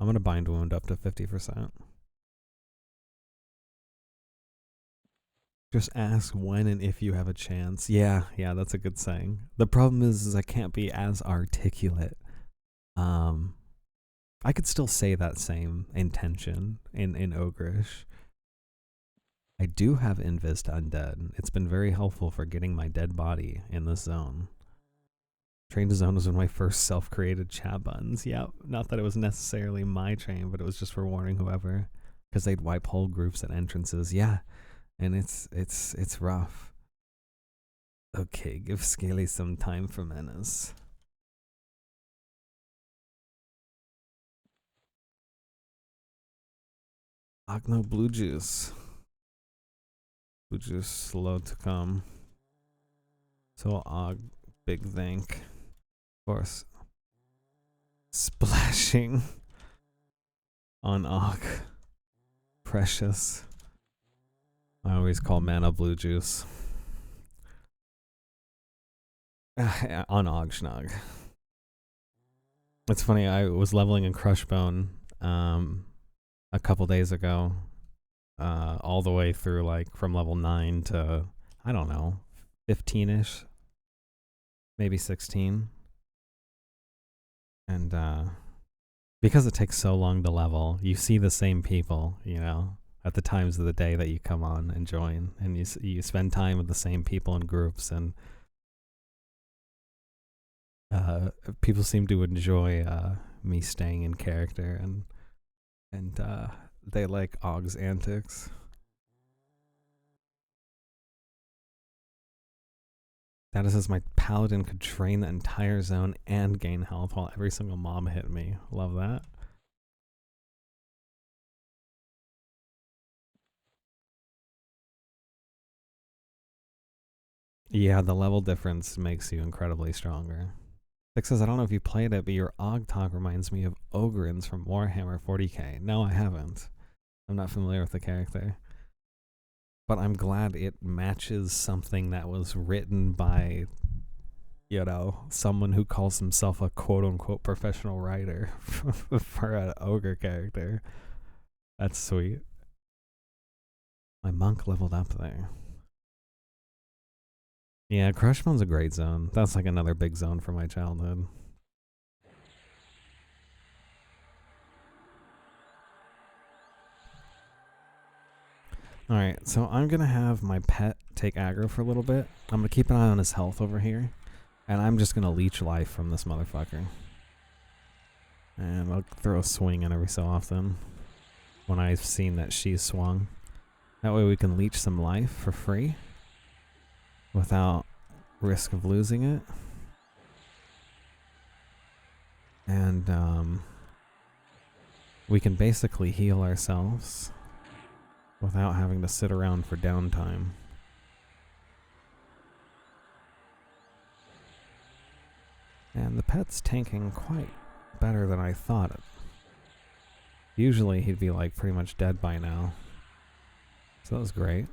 I'm gonna bind wound up to 50%. Just ask when and if you have a chance. Yeah, that's a good saying. The problem is I can't be as articulate. I could still say that same intention in Ogrish. I do have Invis to Undead. It's been very helpful for getting my dead body in this zone. Train to Zone was one of my first self-created chat buttons. Yeah, not that it was necessarily my train, but it was just for warning whoever, because they'd wipe whole groups at entrances. Yeah, and it's rough. Okay, give Scaly some time for menace. Agno blue juice. Blue juice slow to come. So big thank. Of course. Splashing on Og. Precious. I always call mana blue juice. On Og Schnog. It's funny, I was leveling in Crushbone a couple days ago. All the way through, like, from level 9 to, I don't know, 15-ish. Maybe 16. And because it takes so long to level, you see the same people, you know, at the times of the day that you come on and join, and you spend time with the same people in groups, and people seem to enjoy me staying in character, and they like Og's antics. That is, as my paladin could train the entire zone and gain health while every single mob hit me. Love that. Yeah, the level difference makes you incredibly stronger. Six says, I don't know if you played it, but your Og talk reminds me of Ogrins from Warhammer 40k. No, I haven't. I'm not familiar with the character. But I'm glad it matches something that was written by, you know, someone who calls himself a quote-unquote professional writer for an ogre character. That's sweet. My monk leveled up there. Yeah, Crushbone's a great zone. That's like another big zone from my childhood. Alright, so I'm going to have my pet take aggro for a little bit. I'm going to keep an eye on his health over here. And I'm just going to leech life from this motherfucker. And I'll throw a swing in every so often when I've seen that she's swung. That way we can leech some life for free without risk of losing it. And we can basically heal ourselves without having to sit around for downtime. And the pet's tanking quite better than I thought. Usually he'd be like pretty much dead by now. So that was great.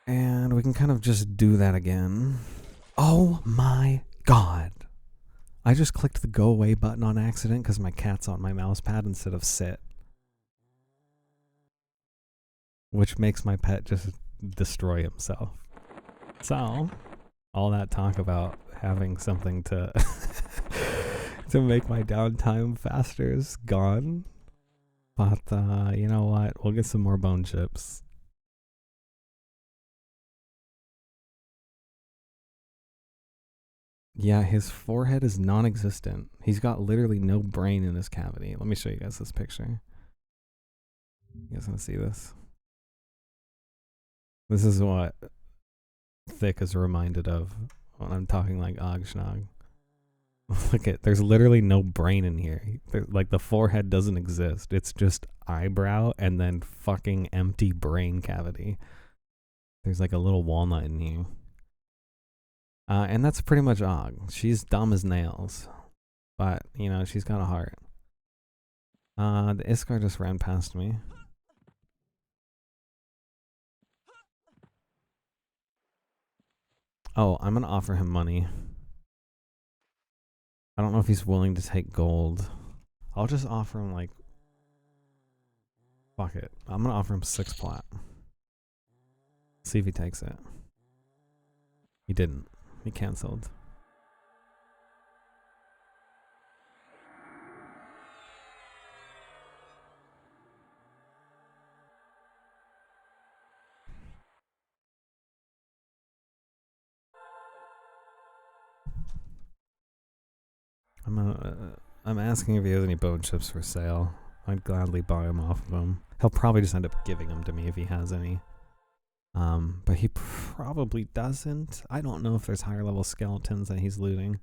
And we can kind of just do that again. Oh my god. I just clicked the go away button on accident because my cat's on my mouse pad instead of sit. Which makes my pet just destroy himself. So, all that talk about having something to to make my downtime faster is gone. But you know what? We'll get some more bone chips. Yeah, his forehead is non-existent. He's got literally no brain in his cavity. Let me show you guys this picture. You guys want to see this? This is what Thick is reminded of when I'm talking like Ogschnog. Look at, there's literally no brain in here. Like the forehead doesn't exist. It's just eyebrow and then fucking empty brain cavity. There's like a little walnut in here. And that's pretty much Og. She's dumb as nails. But, you know, she's got a heart. The Iskar just ran past me. Oh, I'm gonna offer him money. I don't know if he's willing to take gold. I'll just offer him like... Fuck it. I'm gonna offer him 6 plat. See if he takes it. He didn't. He cancelled. I'm asking if he has any bone chips for sale. I'd gladly buy them off of him. He'll probably just end up giving them to me if he has any. But he probably doesn't. I don't know if there's higher level skeletons that he's looting.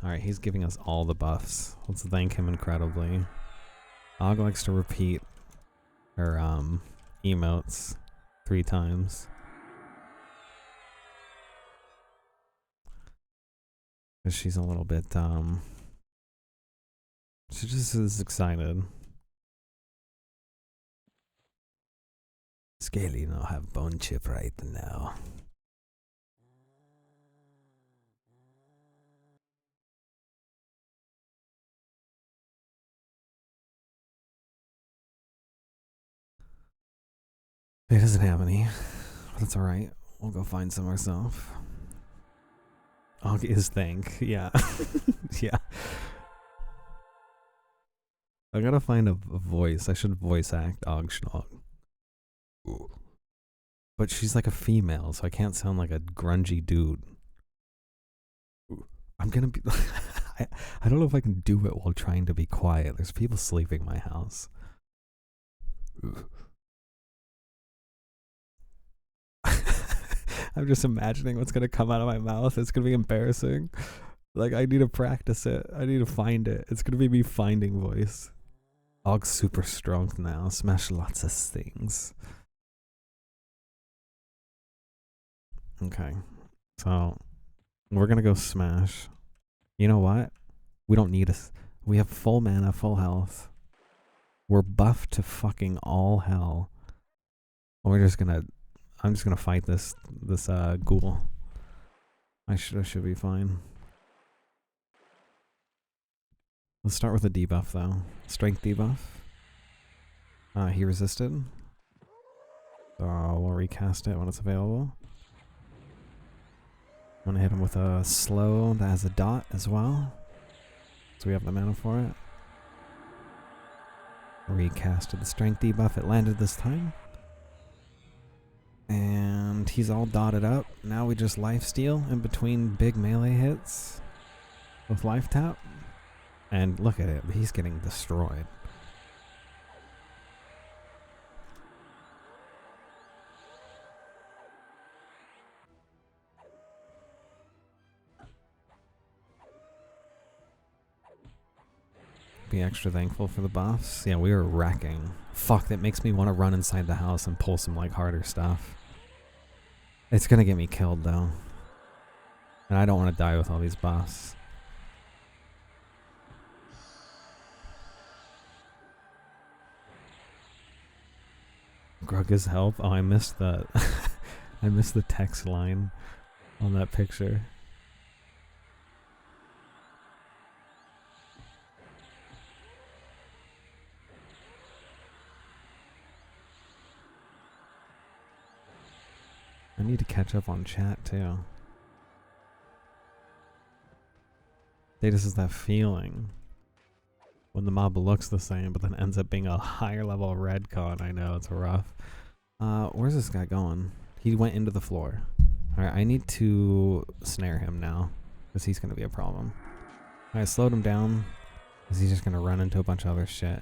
Alright, he's giving us all the buffs. Let's thank him incredibly. Og likes to repeat her emotes 3 times. Because she's a little bit she just is excited. Scaly no have bone chip right now. He doesn't have any. That's alright. We'll go find some ourselves. Og is thank. Yeah. Yeah. I gotta find a voice. I should voice act Ogschnog. But she's like a female, so I can't sound like a grungy dude. I'm gonna be... I don't know if I can do it while trying to be quiet. There's people sleeping in my house. I'm just imagining what's gonna come out of my mouth. It's gonna be embarrassing. Like, I need to practice it. I need to find it. It's gonna be me finding voice. Og's super strong now. Smash lots of things. Okay. So, we're gonna go smash. You know what? We don't need us. We have full mana, full health. We're buffed to fucking all hell. We're just gonna... I'm just gonna fight this ghoul. I should be fine. Let's start with a debuff though. Strength debuff. He resisted. So we'll recast it when it's available. I'm gonna hit him with a slow that has a dot as well. So we have the mana for it. Recasted the strength debuff. It landed this time. And he's all dotted up. Now we just lifesteal in between big melee hits with life tap. And look at it, he's getting destroyed. Be extra thankful for the buffs. Yeah, we were wrecking. Fuck, that makes me want to run inside the house and pull some like harder stuff. It's gonna get me killed though. And I don't want to die with all these buffs. Grugga's help. Oh, I missed the I missed the text line on that picture. I need to catch up on chat too. This is that feeling when the mob looks the same but then ends up being a higher level red con. I know, it's rough. Where's this guy going? He went into the floor. Alright, I need to snare him now, because he's going to be a problem. I slowed him down, because he's just going to run into a bunch of other shit.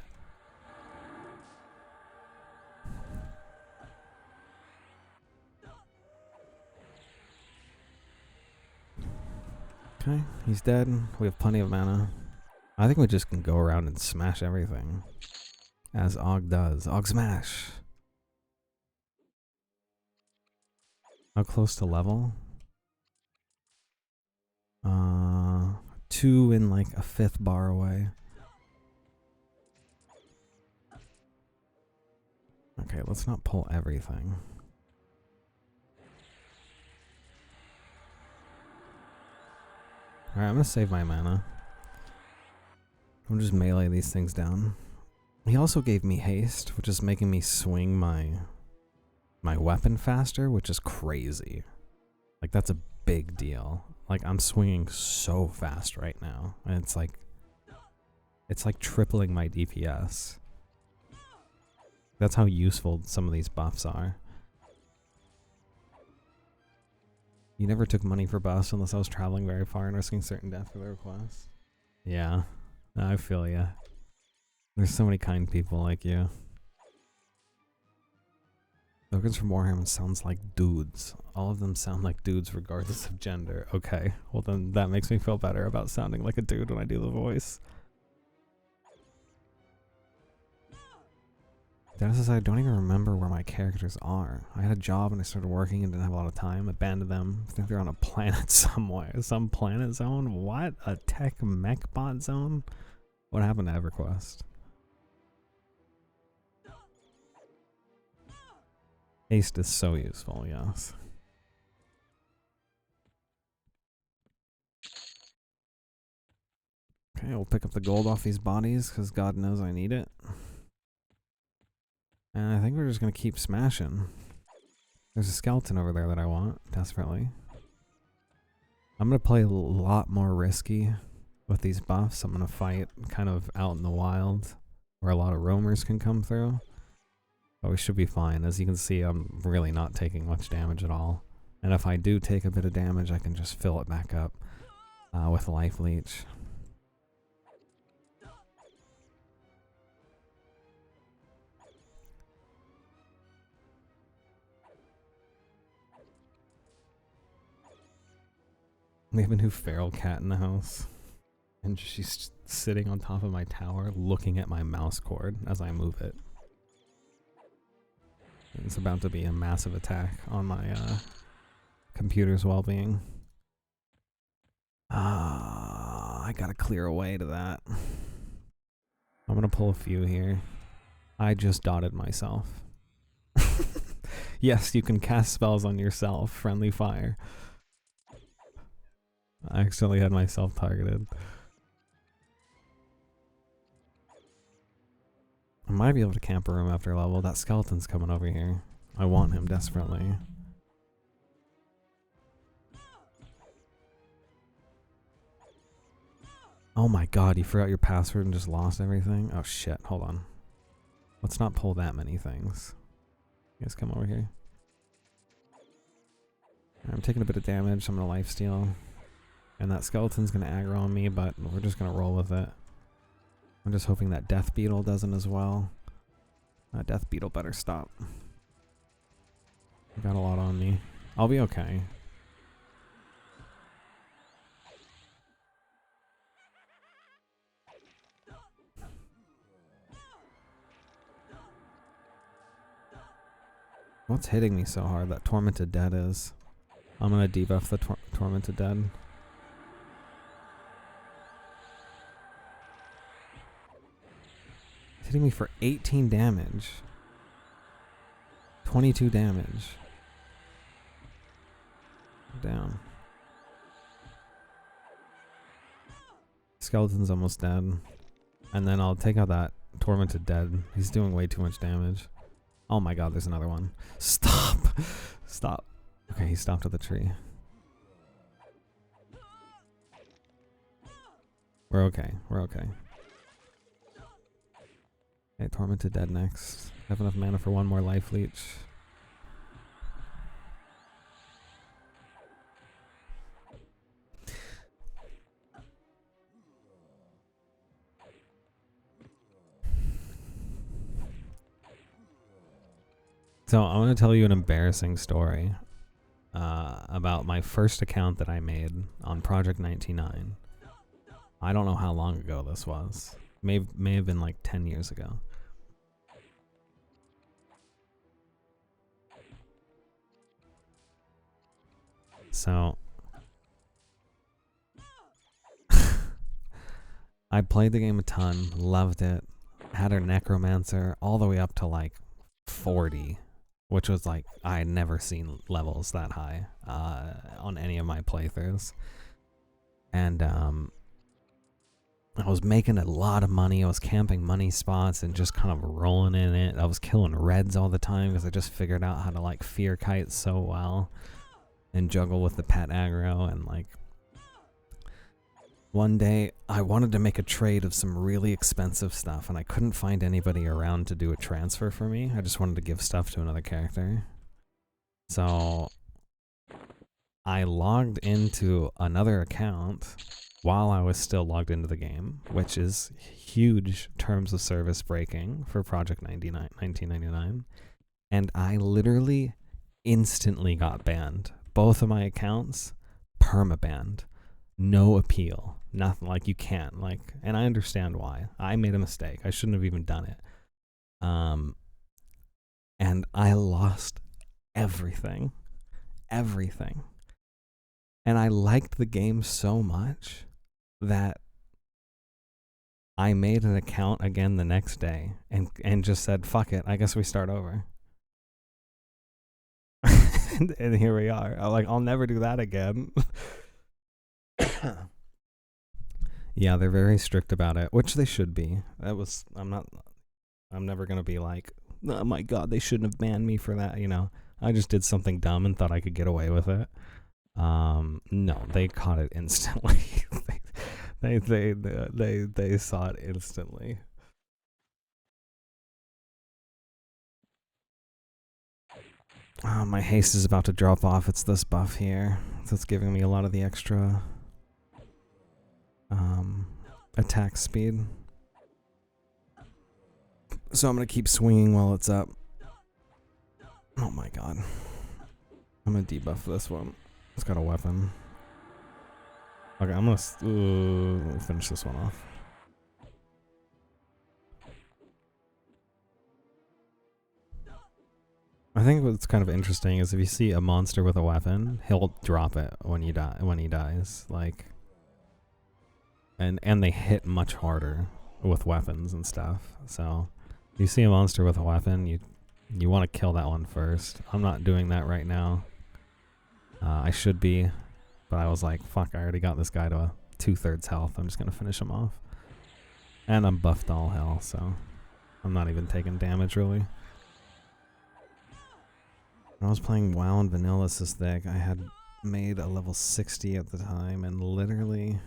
Okay, he's dead. We have plenty of mana. I think we just can go around and smash everything. As Og does. Og smash! How close to level? 2 in like a 5th bar away. Okay, let's not pull everything. Alright, I'm gonna save my mana. I'm just melee these things down. He also gave me haste, which is making me swing my weapon faster, which is crazy. Like, that's a big deal. Like, I'm swinging so fast right now, and it's like tripling my DPS. That's how useful some of these buffs are. You never took money for buffs unless I was traveling very far and risking certain death for the request. Yeah, I feel ya. There's so many kind people like you. Tokens from Warhammer sounds like dudes. All of them sound like dudes regardless of gender. Okay, well then that makes me feel better about sounding like a dude when I do the voice. Dennis says I don't even remember where my characters are. I had a job and I started working and didn't have a lot of time. Abandoned them. I think they're on a planet somewhere. Some planet zone? What? A tech mech bot zone? What happened to EverQuest? Haste is so useful, yes. Okay, we'll pick up the gold off these bodies because God knows I need it. And I think we're just going to keep smashing. There's a skeleton over there that I want, desperately. I'm going to play a lot more risky with these buffs. I'm going to fight kind of out in the wild where a lot of roamers can come through. But we should be fine. As you can see, I'm really not taking much damage at all. And if I do take a bit of damage, I can just fill it back up with Life Leech. We have a new feral cat in the house. And she's sitting on top of my tower looking at my mouse cord as I move it. It's about to be a massive attack on my computer's well-being. I gotta clear a way to that. I'm gonna pull a few here. I just dotted myself. Yes, you can cast spells on yourself. Friendly fire. I accidentally had myself targeted. I might be able to camp a room after level. That skeleton's coming over here. I want him desperately. Oh my god, you forgot your password and just lost everything? Oh shit, hold on. Let's not pull that many things. You guys come over here. I'm taking a bit of damage. I'm gonna lifesteal. And that skeleton's gonna aggro on me, but we're just gonna roll with it. I'm just hoping that Death Beetle doesn't as well. Death Beetle better stop. I got a lot on me. I'll be okay. What's hitting me so hard? That Tormented Dead is. I'm gonna debuff the Tormented Dead. It's hitting me for 18 damage. 22 damage. Down. Skeleton's almost dead. And then I'll take out that Tormented Dead. He's doing way too much damage. Oh my god, there's another one. Stop! Stop. Okay, he stopped at the tree. We're okay. We're okay. Okay, Tormented Dead next. Have enough mana for one more life leech. So I'm going to tell you an embarrassing story about my first account that I made on Project 99. I don't know how long ago this was. May have been like 10 years ago. So I played the game a ton, loved it, had a necromancer all the way up to like 40. Which was like, I had never seen levels that high on any of my playthroughs. And I was making a lot of money. I was camping money spots and just kind of rolling in it. I was killing reds all the time because I just figured out how to like fear kite so well and juggle with the pet aggro. And like one day I wanted to make a trade of some really expensive stuff and I couldn't find anybody around to do a transfer for me. I just wanted to give stuff to another character. So I logged into another account while I was still logged into the game, which is huge terms of service breaking for Project 1999. And I literally instantly got banned. Both of my accounts, permabanned. No appeal. Nothing. Like, you can't. Like, and I understand why. I made a mistake. I shouldn't have even done it. And I lost everything. Everything. And I liked the game so much that I made an account again the next day and just said, fuck it, I guess we start over. and here we are. I'll never do that again. Yeah, they're very strict about it, which they should be. I'm never gonna be like, oh my god, they shouldn't have banned me for that, you know. I just did something dumb and thought I could get away with it. No, they caught it instantly. they saw it instantly. My haste is about to drop off. It's this buff here. So it's giving me a lot of the extra attack speed. So I'm gonna keep swinging while it's up. Oh my god. I'm gonna debuff this one. It's got a weapon. Okay, I'm gonna finish this one off. I think what's kind of interesting is if you see a monster with a weapon, he'll drop it when he dies. Like, and they hit much harder with weapons and stuff. So, if you see a monster with a weapon, you want to kill that one first. I'm not doing that right now. I should be, but I was like, fuck, I already got this guy to a 2/3 health. I'm just gonna finish him off. And I'm buffed all hell, so I'm not even taking damage really. When I was playing WoW and Vanilla Cystic, I had made a level 60 at the time and literally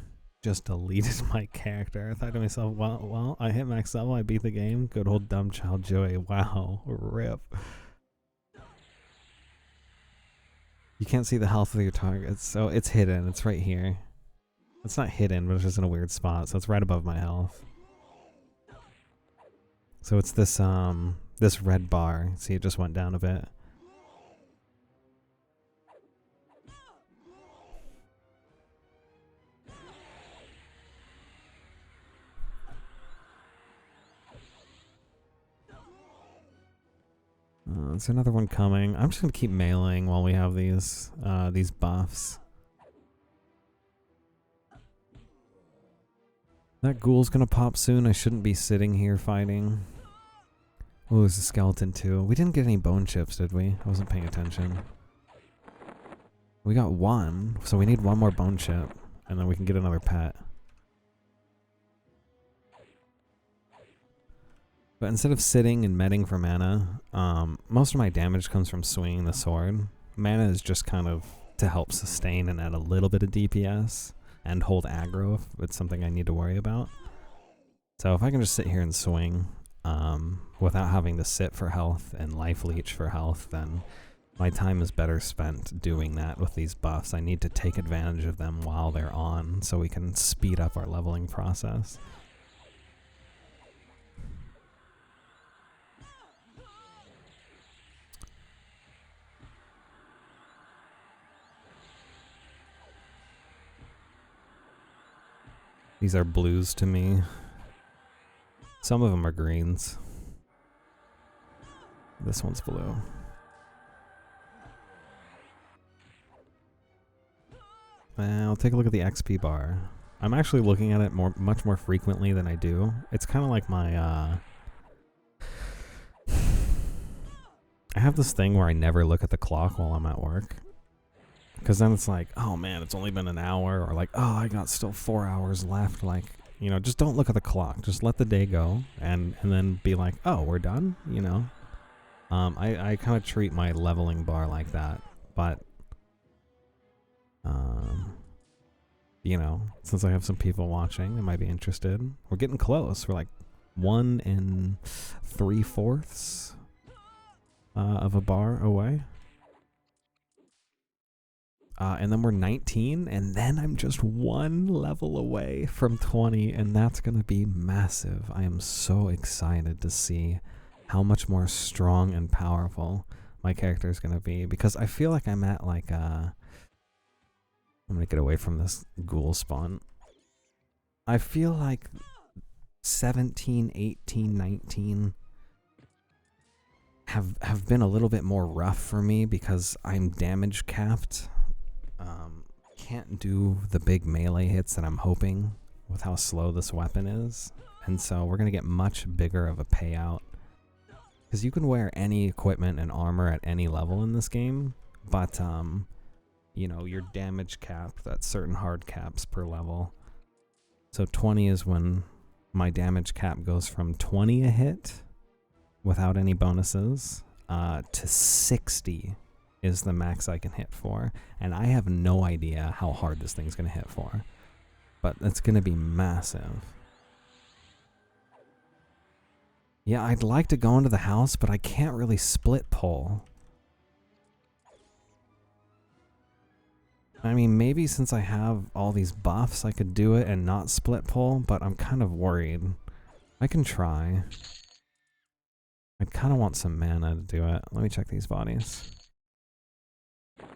just deleted my character. I thought to myself, well, I hit max level, I beat the game. Good old dumb child Joey. Wow, rip. You can't see the health of your targets, so it's hidden. It's right here. It's not hidden, but it's just in a weird spot, so it's right above my health. So it's this this red bar. See, it just went down a bit. There's another one coming. I'm just gonna keep meleeing while we have these buffs. That ghoul's gonna pop soon. I shouldn't be sitting here fighting. Oh, there's a skeleton too. We didn't get any bone chips, did we? I wasn't paying attention. We got one, so we need one more bone chip, and then we can get another pet. But instead of sitting and medding for mana, most of my damage comes from swinging the sword. Mana is just kind of to help sustain and add a little bit of DPS and hold aggro if it's something I need to worry about. So if I can just sit here and swing without having to sit for health and life leech for health, then my time is better spent doing that with these buffs. I need to take advantage of them while they're on so we can speed up our leveling process. These are blues to me. Some of them are greens. This one's blue. I'll take a look at the XP bar. I'm actually looking at it much more frequently than I do. It's kind of like my, I have this thing where I never look at the clock while I'm at work. Because then it's like, oh man, it's only been an hour, or like, oh, I got still 4 hours left. Like, you know, just don't look at the clock. Just let the day go, and then be like, oh, we're done. You know, I kind of treat my leveling bar like that. But, you know, since I have some people watching, they might be interested. We're getting close. We're like 1 3/4 of a bar away. And then we're 19, and then I'm just 1 level away from 20, and that's going to be massive. I am so excited to see how much more strong and powerful my character is going to be, because I feel like I'm at like, I'm going to get away from this ghoul spawn. I feel like 17, 18, 19 have been a little bit more rough for me because I'm damage capped. Can't do the big melee hits that I'm hoping with how slow this weapon is, and so we're gonna get much bigger of a payout because you can wear any equipment and armor at any level in this game, but you know, you're damage capped at certain hard caps per level. So 20 is when my damage cap goes from 20 a hit without any bonuses to 60 is the max I can hit for, and I have no idea how hard this thing's gonna hit for, but it's gonna be massive. Yeah, I'd like to go into the house, but I can't really split pull. I mean, maybe since I have all these buffs, I could do it and not split pull, but I'm kind of worried. I can try. I kind of want some mana to do it. Let me check these bodies.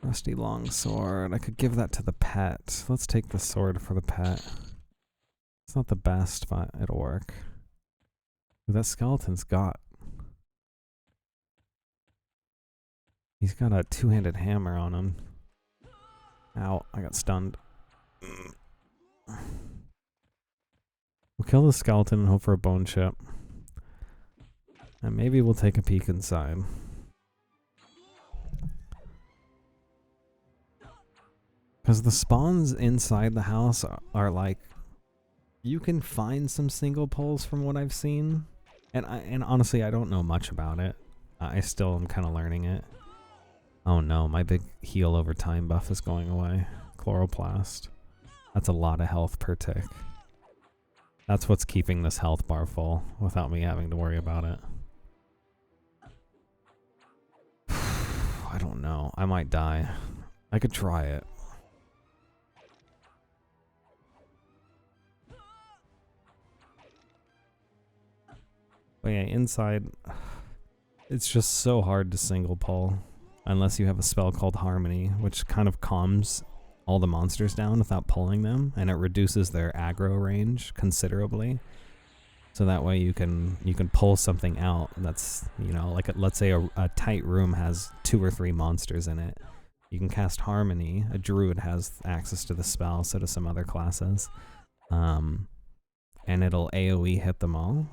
Rusty longsword. I could give that to the pet. Let's take the sword for the pet. It's not the best, but it'll work. Ooh, that skeleton's got... He's got a two-handed hammer on him. Ow, I got stunned. We'll kill the skeleton and hope for a bone chip. And maybe we'll take a peek inside. Because the spawns inside the house are like, you can find some single pulls from what I've seen, and honestly I don't know much about it. I still am kind of learning it. Oh no, my big heal over time buff is going away. Chloroplast. That's a lot of health per tick. That's what's keeping this health bar full without me having to worry about it. I don't know. I might die. I could try it. But yeah, inside, it's just so hard to single pull unless you have a spell called Harmony, which kind of calms all the monsters down without pulling them, and it reduces their aggro range considerably. So that way you can pull something out that's, you know, like let's say a tight room has 2 or 3 monsters in it. You can cast Harmony. A druid has access to the spell, so do some other classes. And it'll AoE hit them all.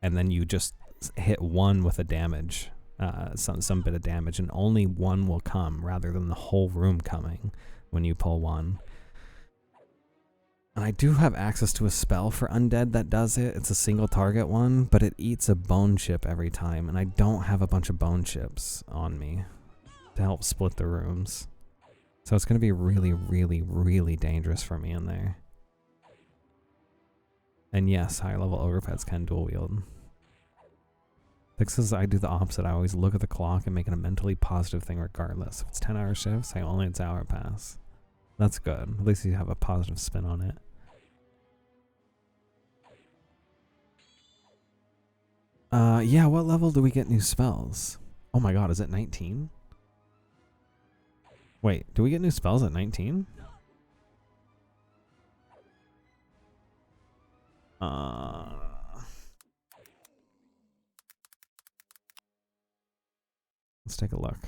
And then you just hit one with a damage, some bit of damage, and only one will come rather than the whole room coming when you pull one. And I do have access to a spell for undead that does it. It's a single target one, but it eats a bone chip every time, and I don't have a bunch of bone chips on me to help split the rooms. So it's going to be really, really, really dangerous for me in there. And yes, higher level ogre pets can dual wield. Fixes, I do the opposite. I always look at the clock and make it a mentally positive thing regardless. If it's 10-hour shifts, I only it's hour pass. That's good. At least you have a positive spin on it. Yeah, what level do we get new spells? Oh my god, is it 19? Wait, do we get new spells at 19? Let's take a look.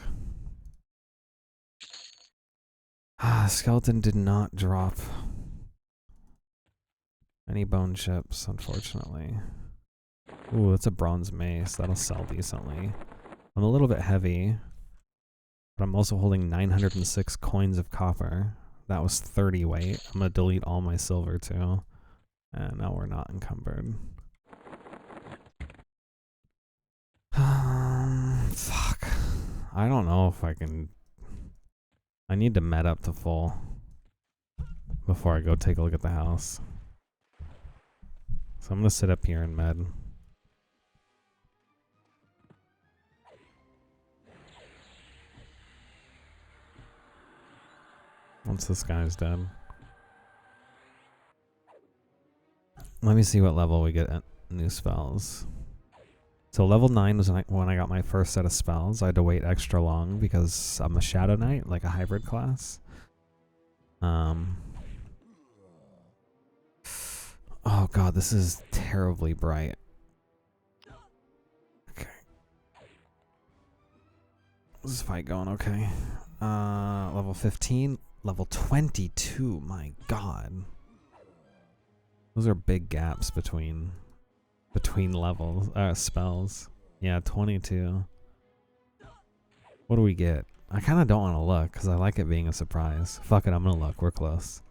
Skeleton did not drop any bone chips, unfortunately. Ooh, it's a bronze mace. That'll sell decently. I'm a little bit heavy, but I'm also holding 906 coins of copper. That was 30 weight. I'm gonna delete all my silver too. And now we're not encumbered. Fuck. I don't know if I can... I need to med up to full before I go take a look at the house. So I'm gonna sit up here and med. Once this guy's dead. Let me see what level we get at new spells. So level 9 was when I got my first set of spells. I had to wait extra long because I'm a Shadow Knight, like a hybrid class. Oh god, this is terribly bright. Okay. This is fight going okay. Level 15, level 22, my god. Those are big gaps between levels, spells. Yeah, 22. What do we get? I kind of don't want to look because I like it being a surprise. Fuck it, I'm gonna look. We're close.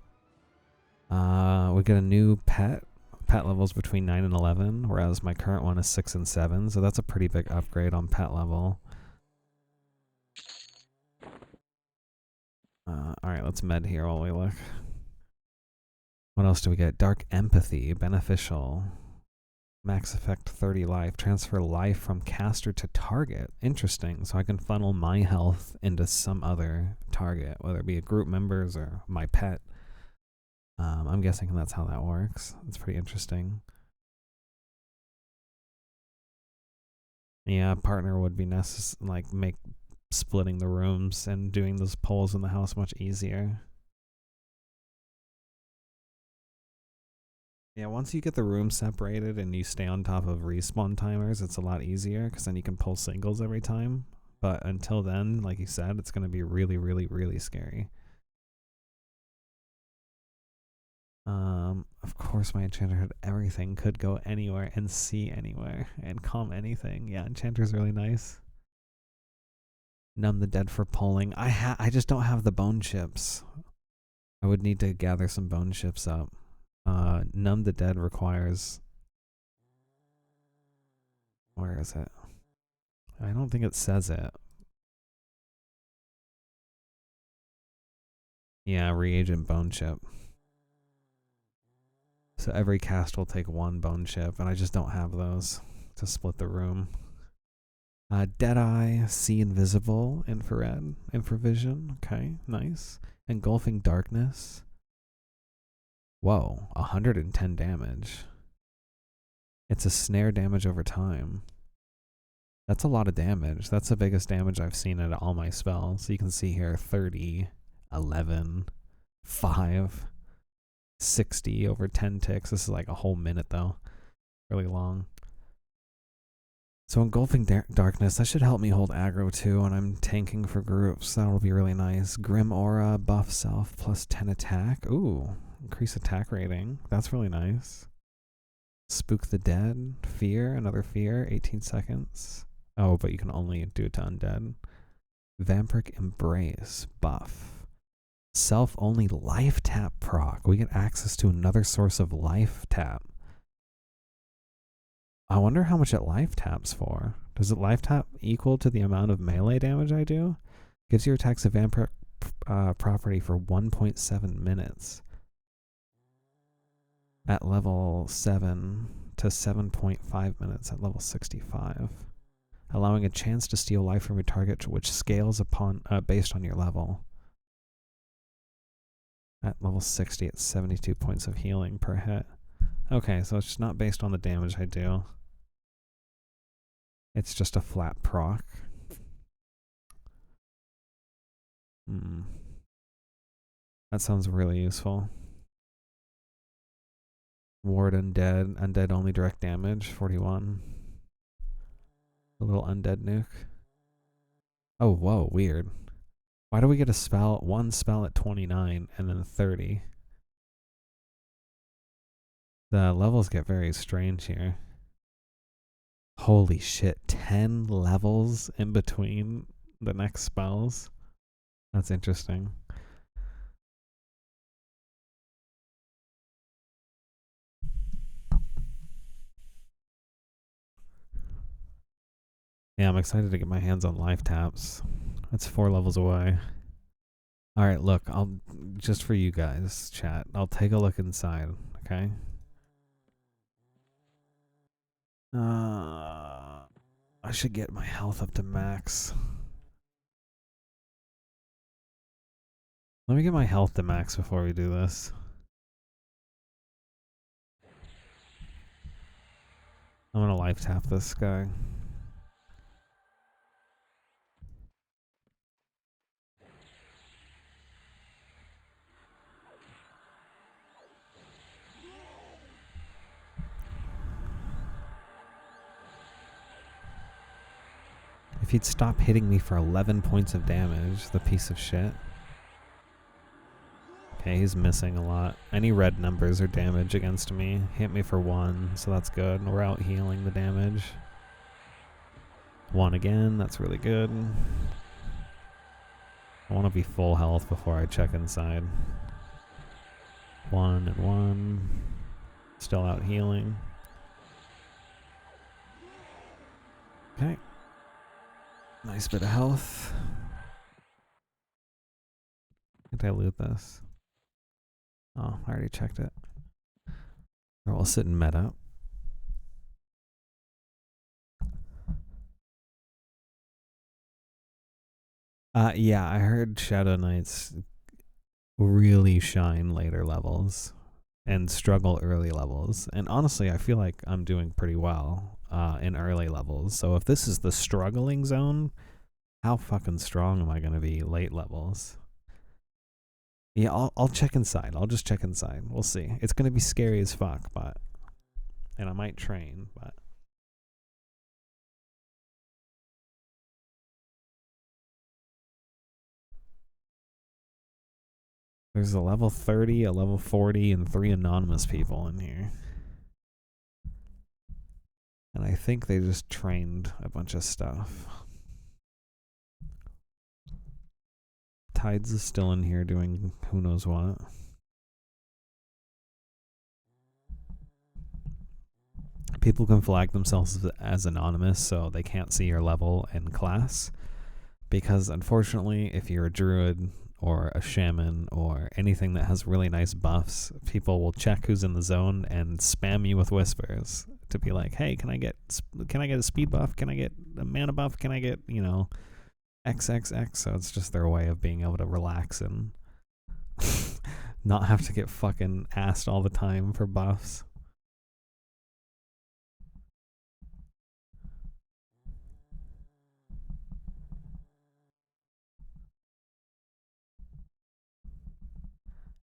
We get a new pet. Pet levels between 9 and 11, whereas my current one is 6 and 7, so that's a pretty big upgrade on pet level. Alright, let's med here while we look. What else do we get? Dark Empathy, beneficial. Max effect 30 life. Transfer life from caster to target. Interesting. So I can funnel my health into some other target, whether it be a group members or my pet. I'm guessing that's how that works. It's pretty interesting. Yeah, partner would be necessary, like make splitting the rooms and doing those pulls in the house much easier. Yeah, once you get the room separated and you stay on top of respawn timers, it's a lot easier because then you can pull singles every time. But until then, like you said, it's going to be really, really, really scary. Of course, my enchanter had everything, could go anywhere and see anywhere and calm anything. Yeah, enchanter's really nice. Numb the dead for pulling. I just don't have the bone chips. I would need to gather some bone chips up. Numb the dead requires... Where is it? I don't think it says it. Yeah, reagent bone chip. So every cast will take 1 bone chip, and I just don't have those to split the room. Deadeye, see invisible, infrared, infravision. Okay, nice. Engulfing darkness. Whoa, 110 damage. It's a snare damage over time. That's a lot of damage. That's the biggest damage I've seen at all my spells. You can see here 30, 11, 5, 60 over 10 ticks. This is like a whole minute though. Really long. So engulfing darkness, that should help me hold aggro too when I'm tanking for groups. That'll be really nice. Grim aura, buff self, plus 10 attack. Ooh, increase attack rating. That's really nice. Spook the Dead, Fear, another Fear, 18 seconds. Oh, but you can only do it to undead. Vampiric Embrace, buff. Self-only life tap proc. We get access to another source of life tap. I wonder how much it life taps for. Does it life tap equal to the amount of melee damage I do? Gives your attacks a vampiric property for 1.7 minutes. At level 7 to 7.5 minutes at level 65. Allowing a chance to steal life from your target, which scales upon based on your level. At level 60, it's 72 points of healing per hit. Okay, so it's not based on the damage I do. It's just a flat proc. That sounds really useful. Ward undead. Undead only direct damage, 41. A little undead nuke. Oh, whoa, weird. Why do we get a spell, one spell at 29 and then 30? The levels get very strange here. Holy shit, 10 levels in between the next spells? That's interesting. Yeah, I'm excited to get my hands on life taps. That's 4 levels away. Alright, look, I'll just for you guys, chat, I'll take a look inside, okay? I should get my health up to max. Let me get my health to max before we do this. I'm gonna life tap this guy. If he'd stop hitting me for 11 points of damage, the piece of shit. Okay, he's missing a lot. Any red numbers are damage against me. Hit me for 1, so that's good. We're out healing the damage. 1 again, that's really good. I want to be full health before I check inside. 1 and 1. Still out healing. Okay. Nice bit of health. Can't I loot this? Oh, I already checked it. Or we'll sit and meta. Yeah, I heard Shadow Knights really shine later levels and struggle early levels. And honestly, I feel like I'm doing pretty well in early levels. So if this is the struggling zone, how fucking strong am I going to be late levels? Yeah, I'll check inside. I'll just check inside. We'll see. It's going to be scary as fuck, but... And I might train, but... There's a level 30, a level 40, and 3 anonymous people in here. And I think they just trained a bunch of stuff. Tides is still in here doing who knows what. People can flag themselves as anonymous so they can't see your level and class. Because unfortunately, if you're a druid or a shaman or anything that has really nice buffs, people will check who's in the zone and spam you with whispers to be like, hey, can I get a speed buff? Can I get a mana buff? Can I get, you know, XXX? So it's just their way of being able to relax and not have to get fucking asked all the time for buffs.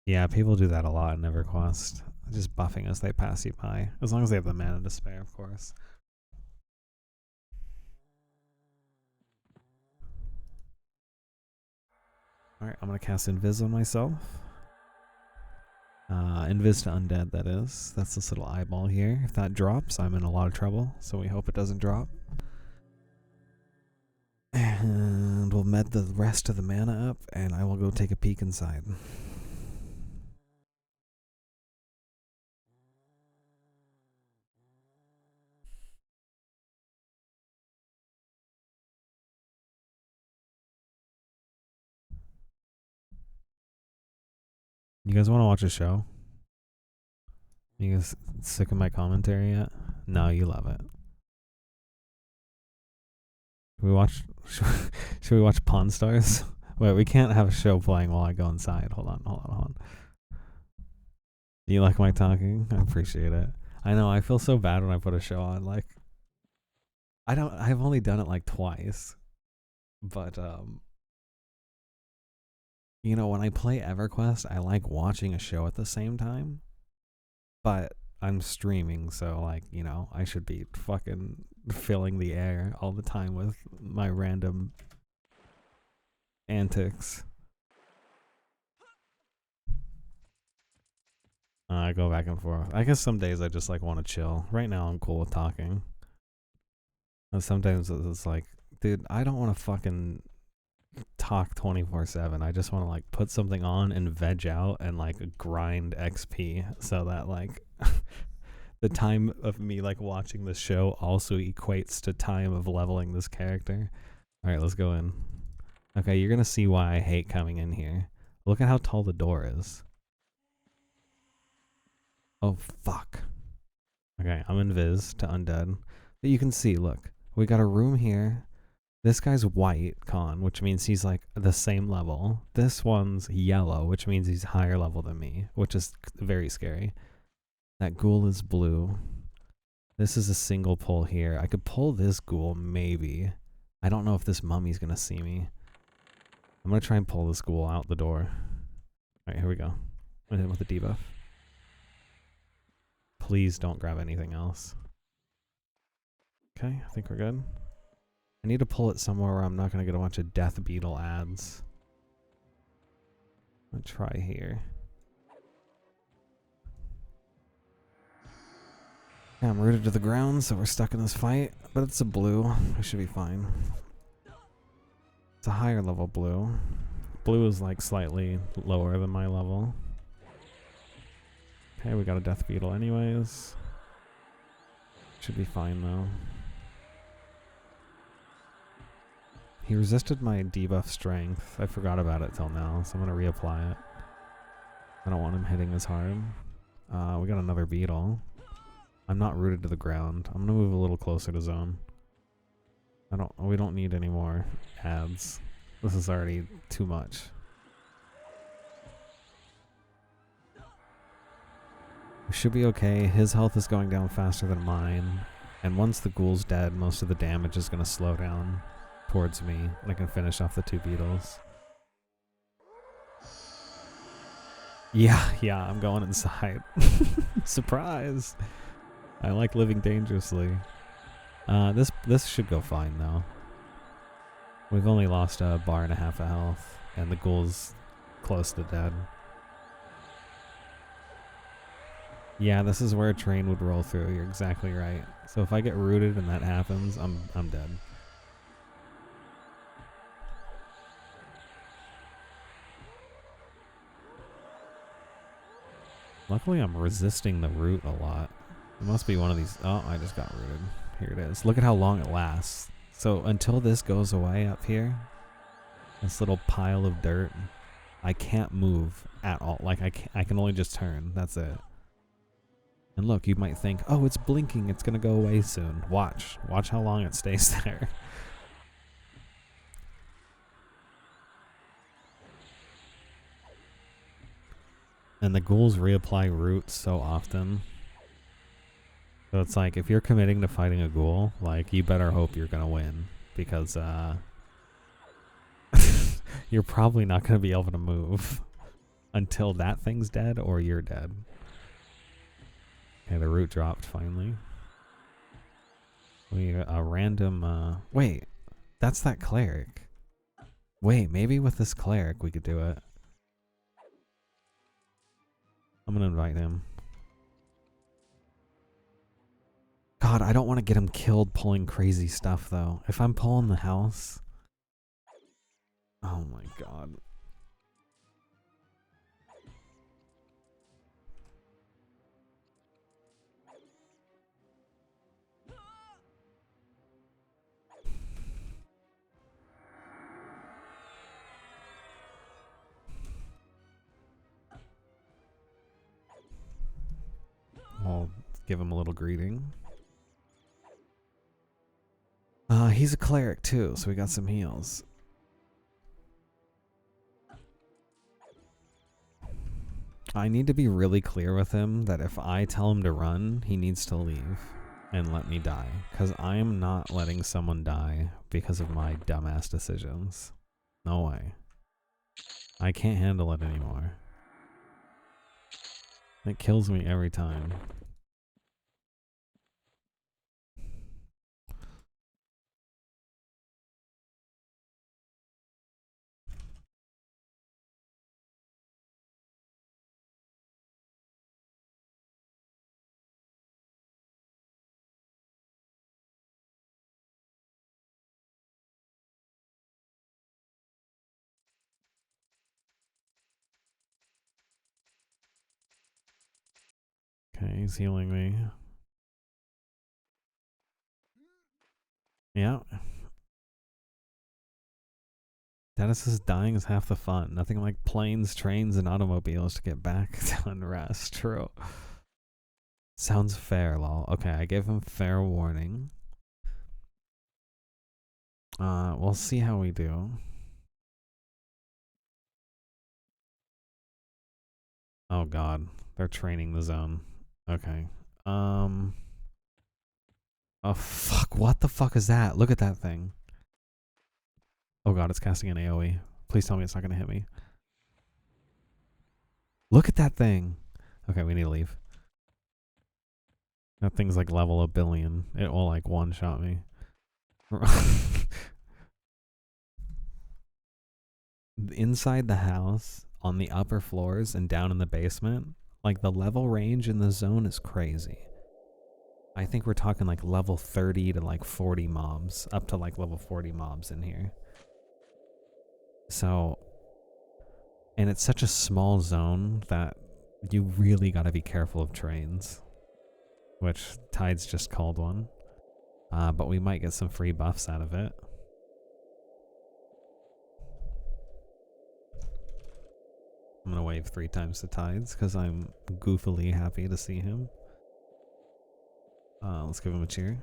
Yeah, people do that a lot in EverQuest. Just buffing as they pass you by. As long as they have the mana to spare, of course. Alright, I'm going to cast Invis on myself. Invis to undead, that is. That's this little eyeball here. If that drops, I'm in a lot of trouble, so we hope it doesn't drop. And we'll med the rest of the mana up, and I will go take a peek inside. You guys want to watch a show? You guys sick of my commentary yet? No, you love it. Should we watch Pawn Stars? Wait, we can't have a show playing while I go inside. Hold on. You like my talking? I appreciate it. I know, I feel so bad when I put a show on. Like, I've only done it like twice. But, you know, when I play EverQuest, I like watching a show at the same time. But I'm streaming, so, like, you know, I should be fucking filling the air all the time with my random antics. I go back and forth. I guess some days I just like want to chill. Right now I'm cool with talking. And sometimes it's like, dude, I don't want to fucking talk 24/7. I just want to like put something on and veg out and like grind XP so that like the time of me like watching the show also equates to time of leveling this character. All right, let's go in. Okay, you're gonna see why I hate coming in here. Look at how tall the door is. Oh, fuck. Okay, I'm invis to undead. But you can see, look, we got a room here. This guy's white, Con, which means he's like the same level. This one's yellow, which means he's higher level than me, which is very scary. That ghoul is blue. This is a single pull here. I could pull this ghoul, maybe. I don't know if this mummy's gonna see me. I'm gonna try and pull this ghoul out the door. Alright, here we go. I'm gonna hit him with a debuff. Please don't grab anything else. Okay, I think we're good. I need to pull it somewhere where I'm not going to get a bunch of Death Beetle ads. I'll try here. Yeah, I'm rooted to the ground, so we're stuck in this fight. But it's a blue. We should be fine. It's a higher level blue. Blue is like slightly lower than my level. Okay, we got a Death Beetle anyways. Should be fine though. He resisted my debuff strength. I forgot about it till now, so I'm going to reapply it. I don't want him hitting as hard. We got another beetle. I'm not rooted to the ground. I'm going to move a little closer to zone. We don't need any more ads. This is already too much. We should be okay. His health is going down faster than mine. And once the ghoul's dead, most of the damage is going to slow down towards me. And I can finish off the two beetles. Yeah, I'm going inside. Surprise! I like living dangerously. This should go fine though. We've only lost a bar and a half of health. And the ghoul's close to dead. Yeah, this is where a train would roll through. You're exactly right. So if I get rooted and that happens, I'm dead. Luckily, I'm resisting the root a lot. It must be one of these. Oh, I just got rooted. Here it is. Look at how long it lasts. So until this goes away up here, this little pile of dirt, I can't move at all. Like I can only just turn. That's it. And look, you might think, oh, it's blinking. It's going to go away soon. Watch. Watch how long it stays there. And the ghouls reapply roots so often. So it's like, if you're committing to fighting a ghoul, like, you better hope you're going to win. Because, you're probably not going to be able to move until that thing's dead or you're dead. Okay, the root dropped finally. We a random wait, that's that cleric. Wait, maybe with this cleric we could do it. I'm gonna invite him. God, I don't want to get him killed pulling crazy stuff though. If I'm pulling the house. Oh my god. I'll give him a little greeting. He's a cleric too, so we got some heals. I need to be really clear with him that if I tell him to run, he needs to leave and let me die. Because I am not letting someone die because of my dumbass decisions. No way. I can't handle it anymore. It kills me every time. Okay, he's healing me. Yeah. Dennis's dying is half the fun. Nothing like planes, trains, and automobiles to get back to unrest. True. Sounds fair, lol. Okay, I gave him fair warning. We'll see how we do. Oh god, they're training the zone. Okay. Oh fuck, what the fuck is that? Look at that thing. Oh god, it's casting an AoE. Please tell me it's not gonna hit me. Look at that thing. Okay, we need to leave. That thing's like level a billion. It will like one-shot me. Inside the house, on the upper floors and down in the basement, like the level range in the zone is crazy. I think we're talking like level 30 to like 40 mobs, up to like level 40 mobs in here. So, and it's such a small zone that you really got to be careful of trains, which Tide's just called one. But we might get some free buffs out of it. I'm gonna wave 3 times to Tides because I'm goofily happy to see him. Let's give him a cheer.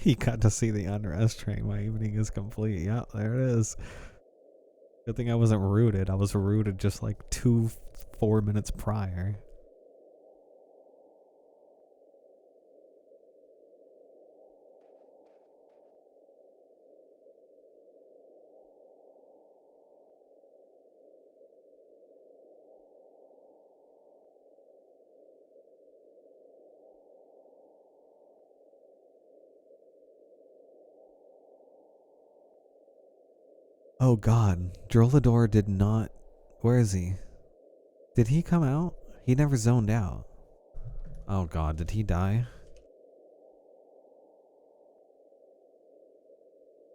You got to see the unrest train. My evening is complete. Yeah, there it is. Good thing I wasn't rooted. I was rooted just like 4 minutes prior. Oh god, Drolador did not... Where is he? Did he come out? He never zoned out. Oh god, did he die?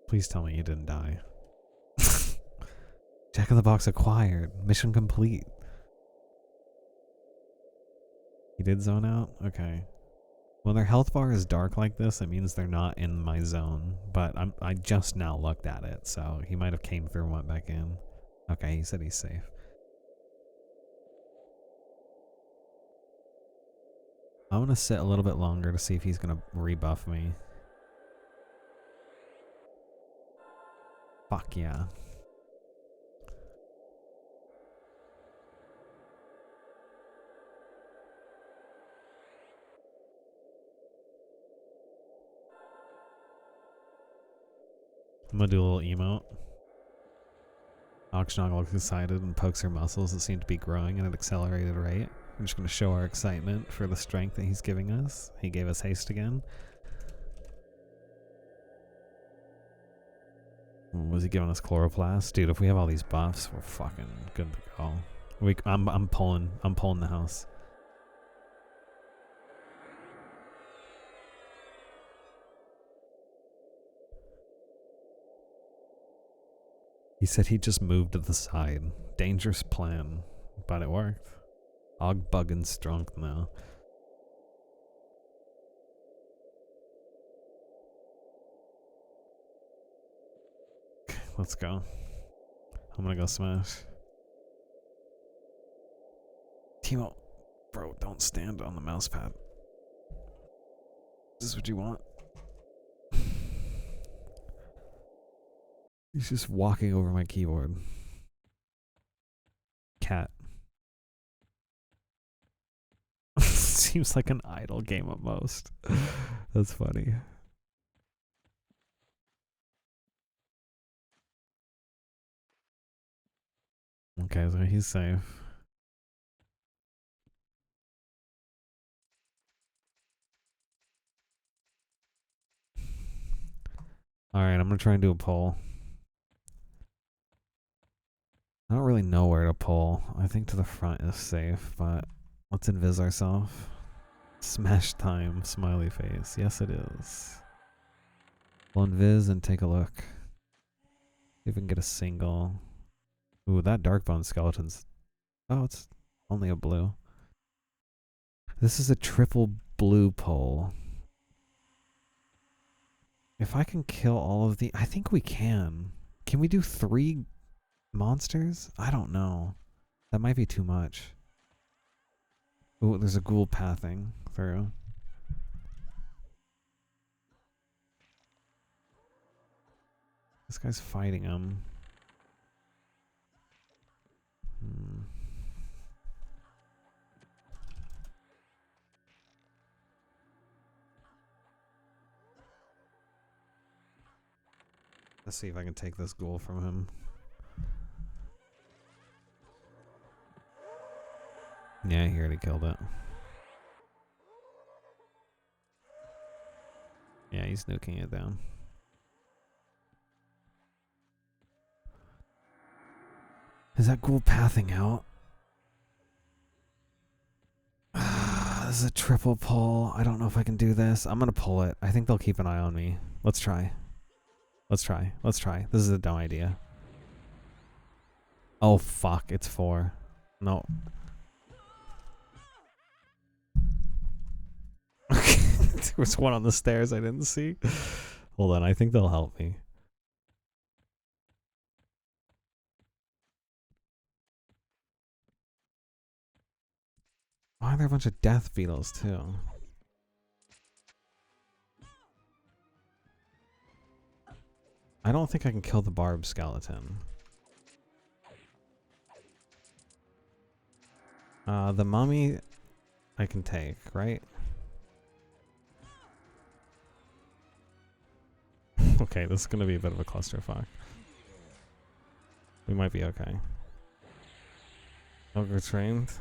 Please tell me he didn't die. Jack in the Box acquired. Mission complete. He did zone out? Okay. When their health bar is dark like this, it means they're not in my zone. But I just now looked at it, so he might have came through and went back in. Okay, he said he's safe. I want to sit a little bit longer to see if he's going to rebuff me. Fuck yeah. I'm gonna do a little emote. Oxnog looks excited and pokes her muscles that seem to be growing at an accelerated rate. I'm just gonna show our excitement for the strength that he's giving us. He gave us haste again. Was he giving us chloroplast? Dude, if we have all these buffs, we're fucking good to go. I'm pulling the house. He said he just moved to the side. Dangerous plan, but it worked. Og bugging strong now. Okay, let's go. I'm gonna go smash. Timo, bro, don't stand on the mouse pad. Is this what you want? He's just walking over my keyboard. Cat. Seems like an idle game at most. That's funny. Okay, so he's safe. Alright, I'm gonna try and do a poll. I don't really know where to pull. I think to the front is safe, but let's invis ourselves. Smash time, smiley face. Yes, it is. We'll invis and take a look. See if we can get a single. Ooh, that Darkbone skeleton's... Oh, it's only a blue. This is a triple blue pull. If I can kill all of the... I think we can. Can we do 3 monsters? I don't know. That might be too much. Ooh, there's a ghoul pathing through. This guy's fighting him. Let's see if I can take this ghoul from him. Yeah, he already killed it. Yeah, he's nuking it down. Is that ghoul pathing out? This is a triple pull. I don't know if I can do this. I'm gonna pull it. I think they'll keep an eye on me. Let's try. Let's try. Let's try. This is a dumb idea. Oh fuck, it's 4. No. There was one on the stairs I didn't see. Hold on, I think they'll help me. Why are there a bunch of death beetles too? I don't think I can kill the barb skeleton. The mummy I can take, right? Okay, this is gonna be a bit of a clusterfuck. We might be okay. Ogre trained.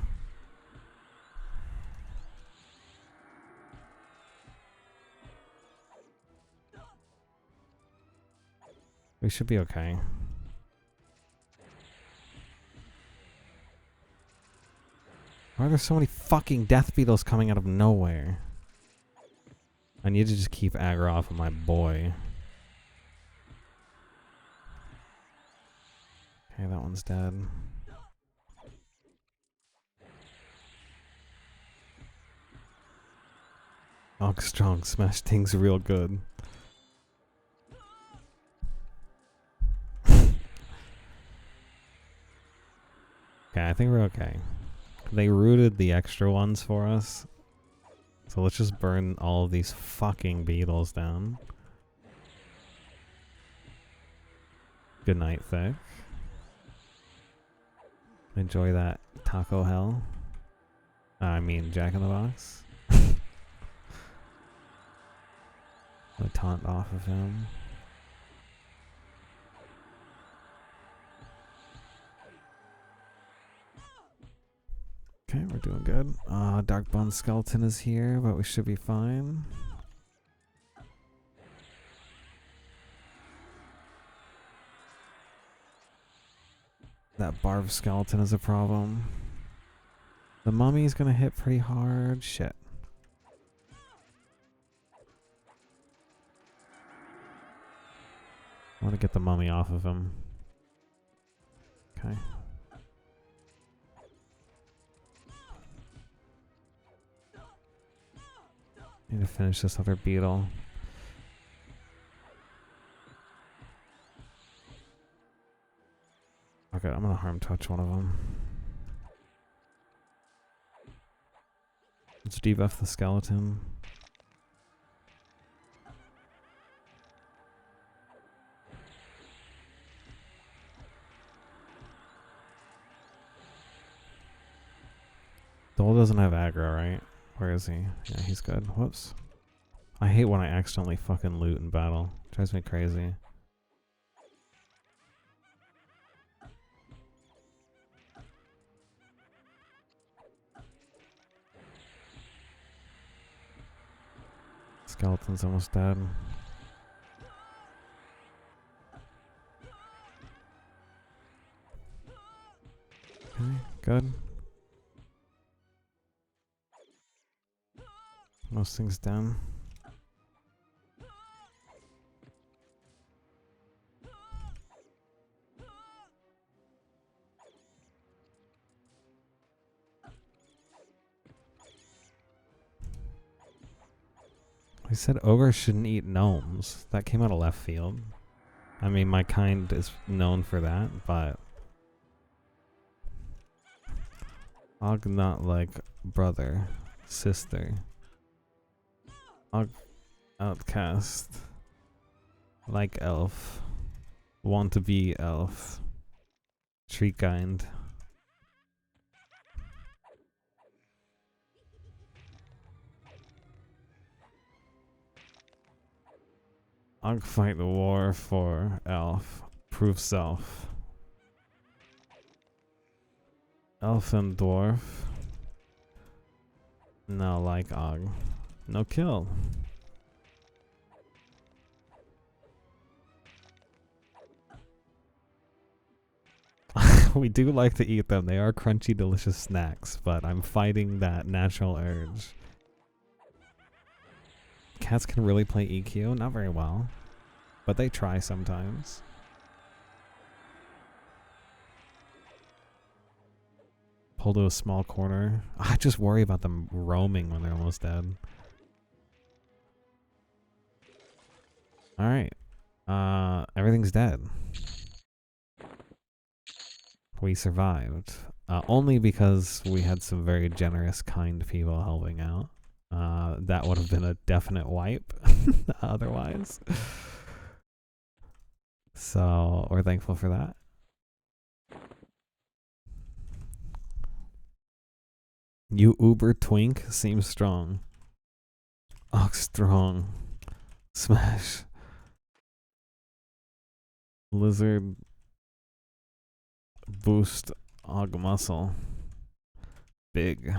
We should be okay. Why are there so many fucking death beetles coming out of nowhere? I need to just keep aggro off of my boy. Okay, that one's dead. Ogstrong smash things real good. Okay, I think we're okay. They rooted the extra ones for us. So let's just burn all of these fucking beetles down. Good night, Thick. Enjoy that taco hell. I mean, Jack in the Box. A taunt off of him. Okay, we're doing good. Darkbone Skeleton is here, but we should be fine. That Barb Skeleton is a problem. The mummy's gonna hit pretty hard. Shit. I want to get the mummy off of him. Okay. Need to finish this other beetle. Okay, I'm gonna harm touch one of them. Let's debuff the skeleton. Dole doesn't have aggro, right? Where is he? Yeah, he's good. Whoops. I hate when I accidentally fucking loot in battle. Drives me crazy. Skeleton's almost dead. Okay, good. Most things done. I said ogres shouldn't eat gnomes. That came out of left field. I mean, my kind is known for that, but Og not like brother, sister. Og outcast. Like elf. Want to be elf. Tree kind. Og fight the war for elf. Prove self. Elf and dwarf. No, like Og. No kill. We do like to eat them. They are crunchy, delicious snacks, but I'm fighting that natural urge. Cats can really play EQ? Not very well. But they try sometimes. Pull to a small corner. I just worry about them roaming when they're almost dead. Alright. Everything's dead. We survived. Only because we had some very generous, kind people helping out. That would have been a definite wipe otherwise. So we're thankful for that. You uber twink seems strong. Oh, strong. Smash. Lizard. Boost. Og muscle. Big.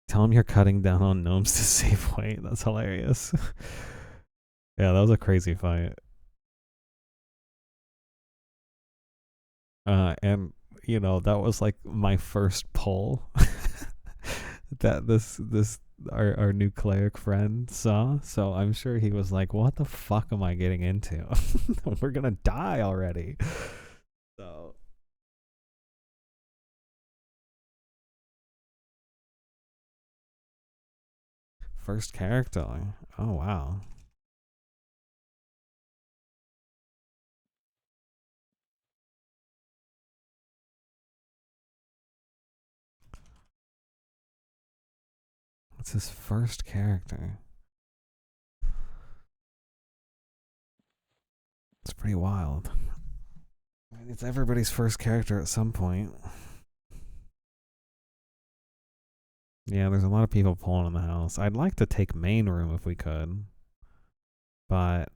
Tell him you're cutting down on gnomes to save weight. That's hilarious. Yeah, that was a crazy fight. And you know, that was like my first pull that our new cleric friend saw. So I'm sure he was like, what the fuck am I getting into? We're gonna die already. So first character. Oh wow. What's his first character? It's pretty wild. I mean, it's everybody's first character at some point. Yeah, there's a lot of people pulling in the house. I'd like to take main room if we could. But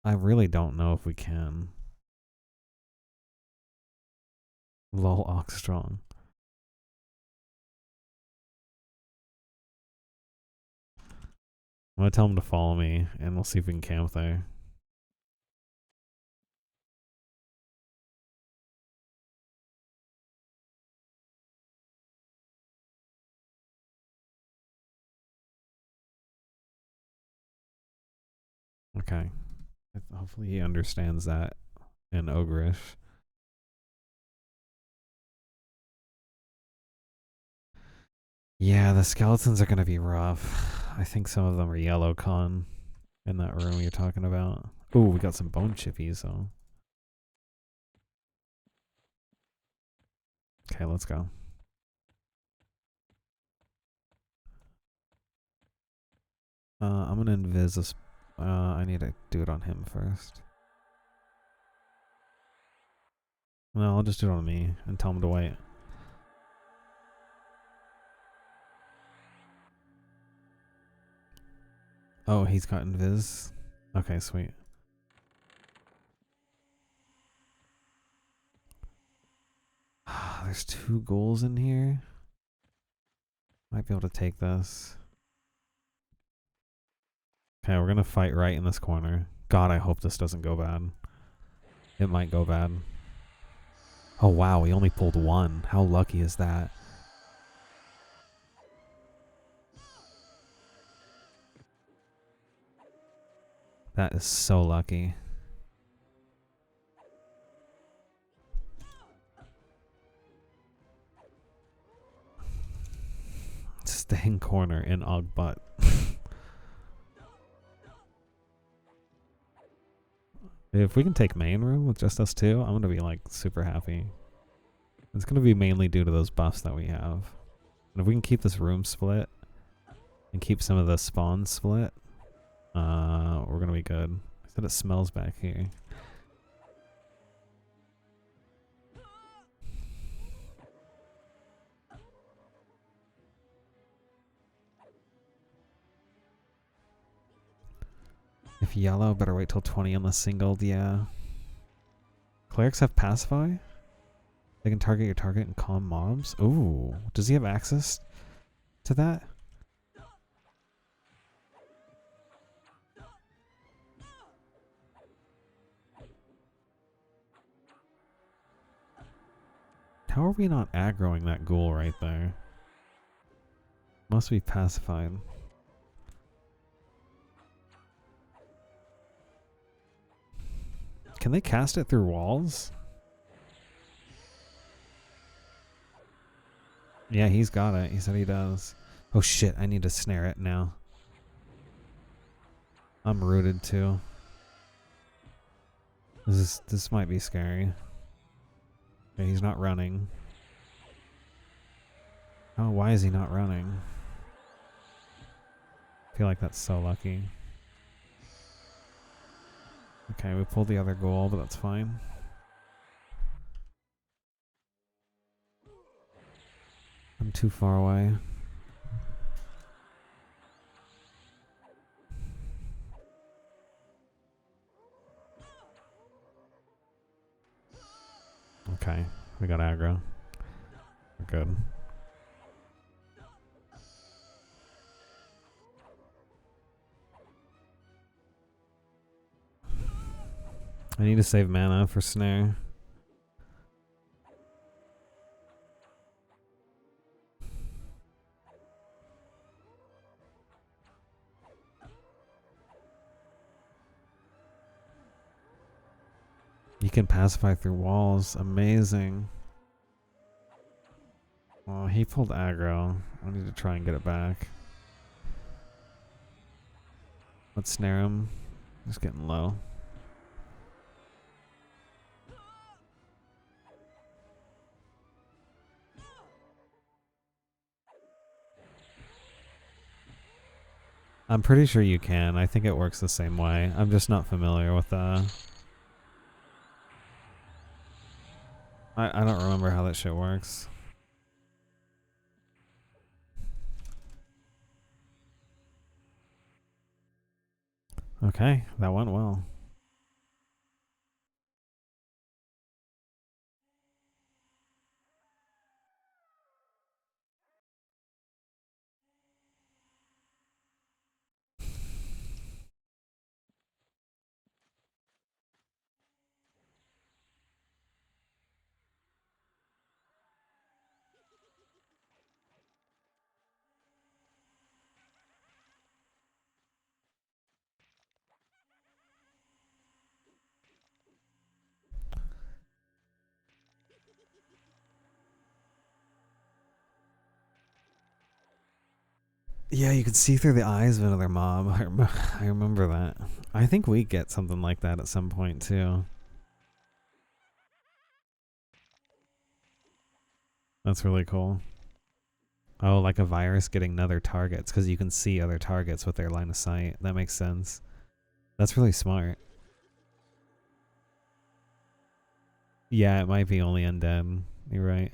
I really don't know if we can. Lol, Ox strong. I'm gonna tell him to follow me, and we'll see if we can camp there. Okay. Hopefully he understands that in Ogrish. Yeah, the skeletons are gonna be rough. I think some of them are yellow con in that room you're talking about. Ooh, we got some bone chippies though. Okay, let's go. I'm gonna invis this. I need to do it on him first. No, I'll just do it on me and tell him to wait. Oh, he's got invis. Okay, sweet. There's 2 ghouls in here. Might be able to take this. Okay, we're gonna fight right in this corner. God, I hope this doesn't go bad. It might go bad. Oh wow, we only pulled 1. How lucky is that? That is so lucky. Staying corner in Ogbutt. If we can take main room with just us 2, I'm gonna be like super happy. It's gonna be mainly due to those buffs that we have. And if we can keep this room split and keep some of the spawns split, we're gonna be good. I said it smells back here. If yellow, better wait till 20 on the singled, yeah. Clerics have pacify? They can target your target and calm mobs? Ooh, does he have access to that? How are we not aggroing that ghoul right there? Must be pacified. Can they cast it through walls? Yeah, he's got it. He said he does. Oh shit, I need to snare it now. I'm rooted too. This might be scary. Okay, he's not running. Oh, why is he not running? I feel like that's so lucky. Okay, we pulled the other goal, but that's fine. I'm too far away. Okay, we got aggro. We're good. I need to save mana for snare. You can pacify through walls. Amazing. Oh, he pulled aggro. I need to try and get it back. Let's snare him. He's getting low. I'm pretty sure you can. I think it works the same way. I'm just not familiar with I don't remember how that shit works. Okay, that went well. Yeah, you can see through the eyes of another mob. I remember that. I think we get something like that at some point too. That's really cool. Oh, like a virus getting other targets because you can see other targets with their line of sight. That makes sense. That's really smart. Yeah, it might be only undead. You're right.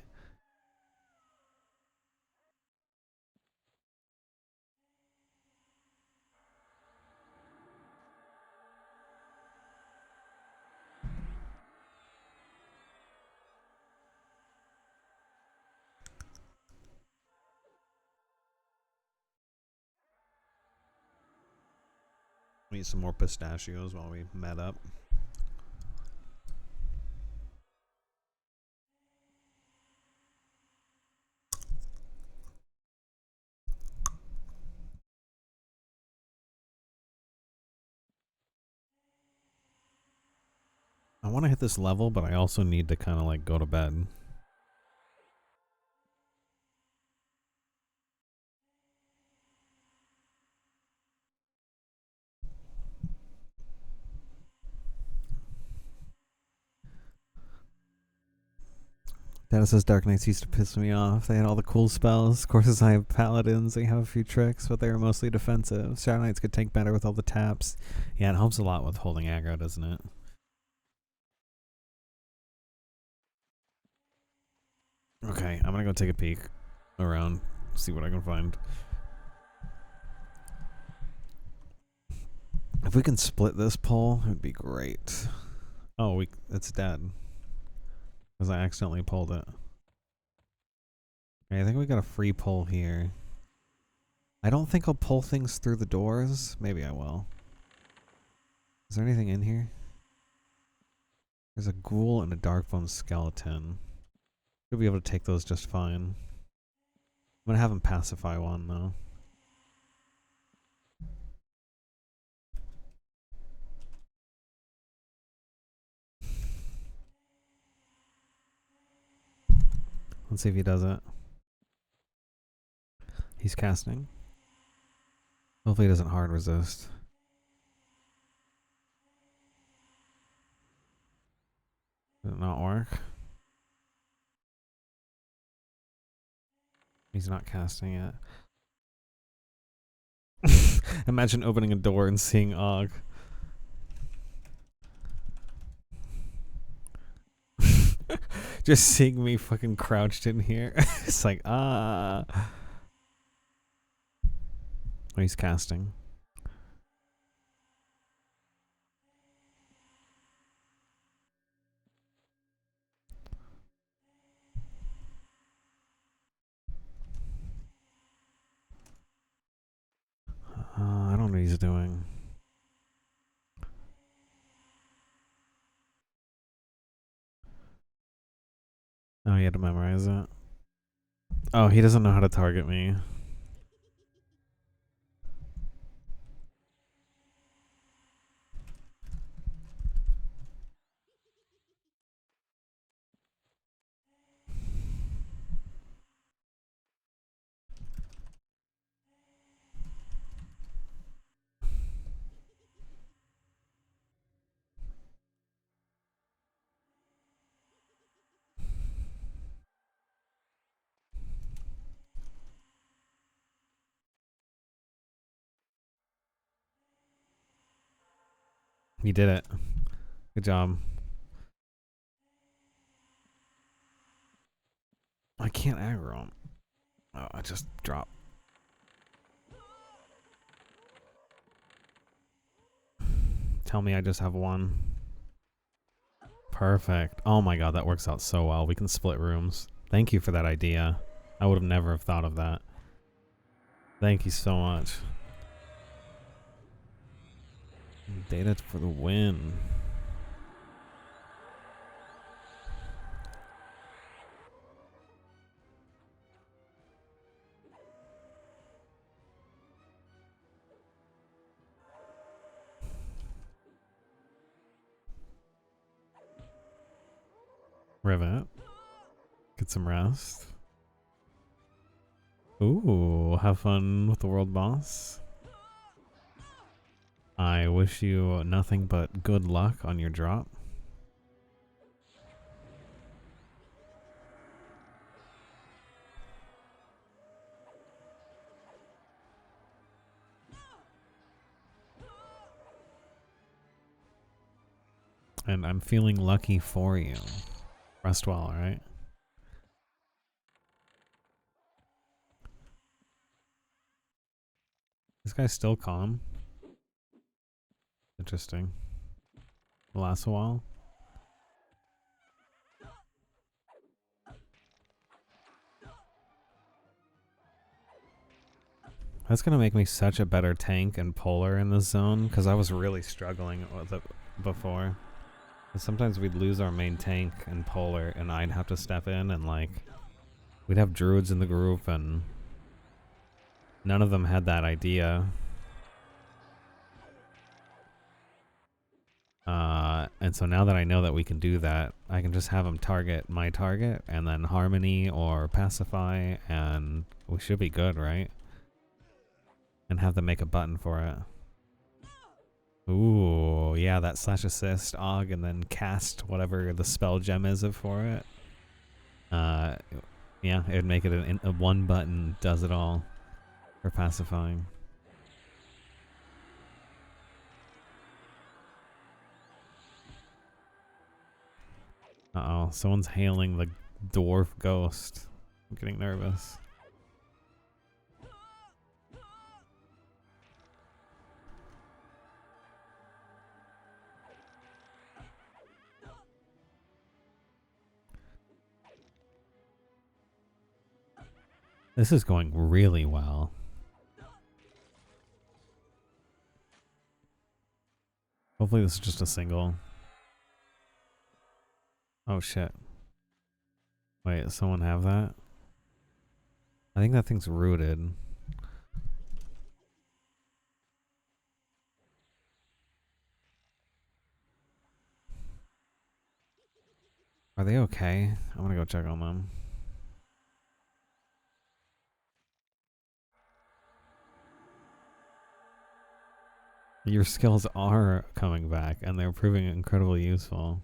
We need some more pistachios while we met up. I want to hit this level, but I also need to kind of like go to bed. Data says Dark Knights used to piss me off. They had all the cool spells. Of course, I have paladins. They have a few tricks, but they were mostly defensive. Shadow Knights could tank better with all the taps. Yeah, it helps a lot with holding aggro, doesn't it? Okay, I'm gonna go take a peek around, see what I can find. If we can split this pole, it would be great. Oh, it's dead. Because I accidentally pulled it. Okay, I think we got a free pull here. I don't think I'll pull things through the doors. Maybe I will. Is there anything in here? There's a ghoul and a darkbone skeleton. Should be able to take those just fine. I'm gonna have him pacify one though. Let's see if he does it. He's casting. Hopefully he doesn't hard resist. Did it not work? He's not casting yet. Imagine opening a door and seeing Og. Just seeing me fucking crouched in here. It's like, ah. Oh, he's casting. I don't know what he's doing. Oh, he had to memorize it. Oh, he doesn't know how to target me. He did it. Good job. I can't aggro him. Oh, I just dropped. Tell me I just have one. Perfect. Oh my god, that works out so well. We can split rooms. Thank you for that idea. I would have never have thought of that. Thank you so much. Data for the win. Rivet. Get some rest. Ooh, have fun with the world boss. I wish you nothing but good luck on your drop. And I'm feeling lucky for you. Rest well, alright? This guy's still calm. Interesting. Lasts a while. That's gonna make me such a better tank and polar in this zone, because I was really struggling with it before. And sometimes we'd lose our main tank and polar, and I'd have to step in, and like, we'd have druids in the group, and none of them had that idea. And so now that I know that we can do that, I can just have them target my target, and then harmony or pacify, and we should be good, right? And have them make a button for it. Ooh, yeah, that slash assist Og, and then cast whatever the spell gem is for it. Yeah, it would make it a one button does it all for pacifying. Uh-oh, someone's hailing the dwarf ghost. I'm getting nervous. This is going really well. Hopefully this is just a single. Oh shit. Wait, does someone have that? I think that thing's rooted. Are they okay? I'm gonna go check on them. Your skills are coming back, and they're proving incredibly useful.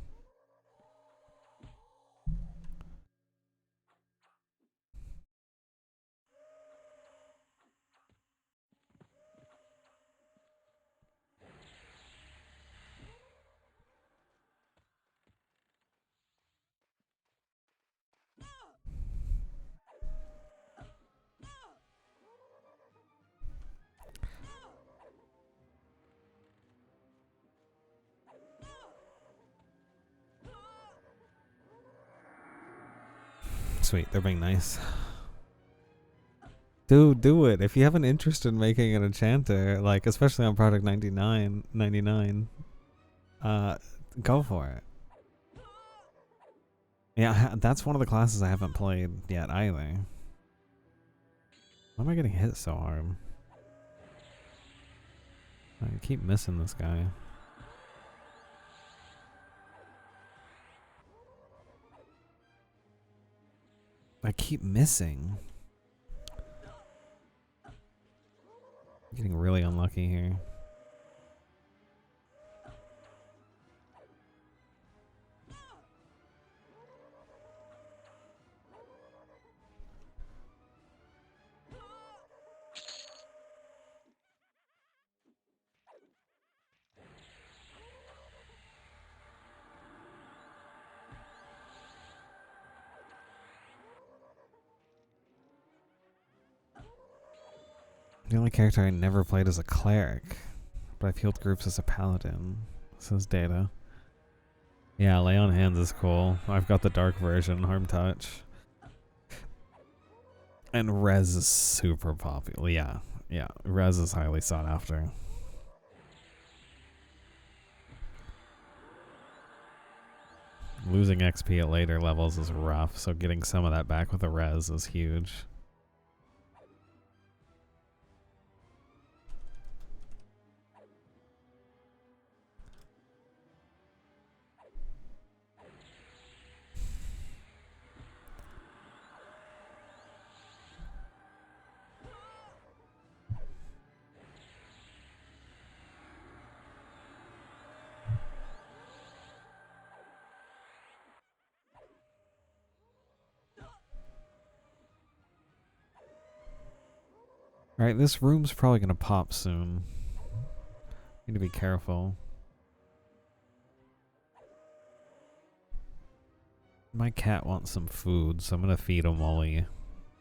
Sweet, they're being nice. Dude, do it. If you have an interest in making an enchanter, like especially on Product 99, go for it. Yeah, that's one of the classes I haven't played yet either. Why am I getting hit so hard? I keep missing this guy. I keep missing. I'm getting really unlucky here. The only character I never played is a cleric, but I've healed groups as a paladin. Says Data. Yeah, Lay on Hands is cool. I've got the dark version, Harm Touch. And Res is super popular. Yeah, Res is highly sought after. Losing XP at later levels is rough, so getting some of that back with a Res is huge. Alright, this room's probably gonna pop soon. Need to be careful. My cat wants some food, so I'm gonna feed him while we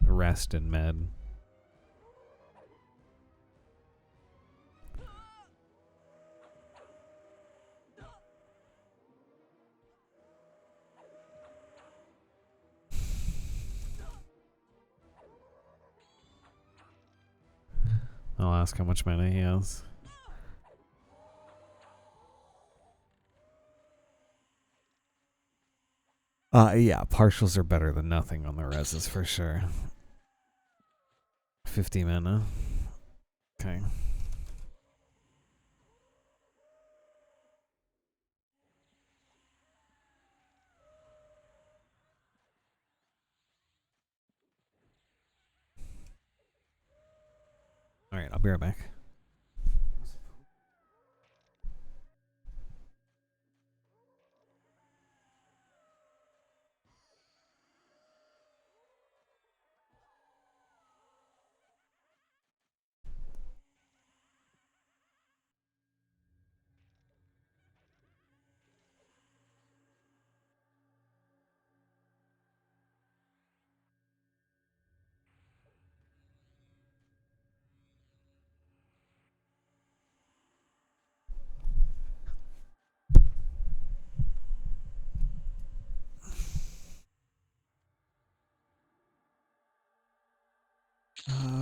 rest in med. I'll ask how much mana he has. Yeah, partials are better than nothing on the reses for sure. 50 mana. Okay. Alright, I'll be right back.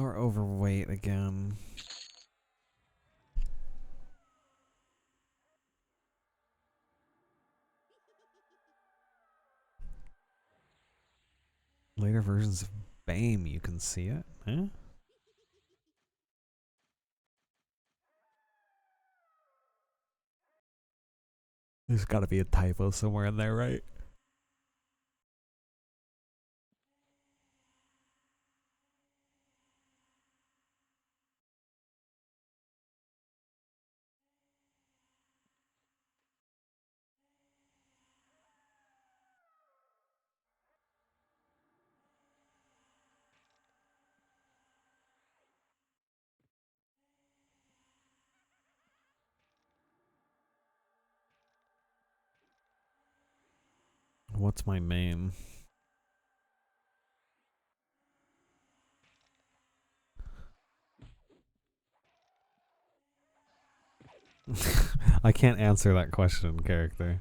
We're overweight again. Later versions of BAME, you can see it, huh? There's gotta be a typo somewhere in there, right? What's my main? I can't answer that question, character.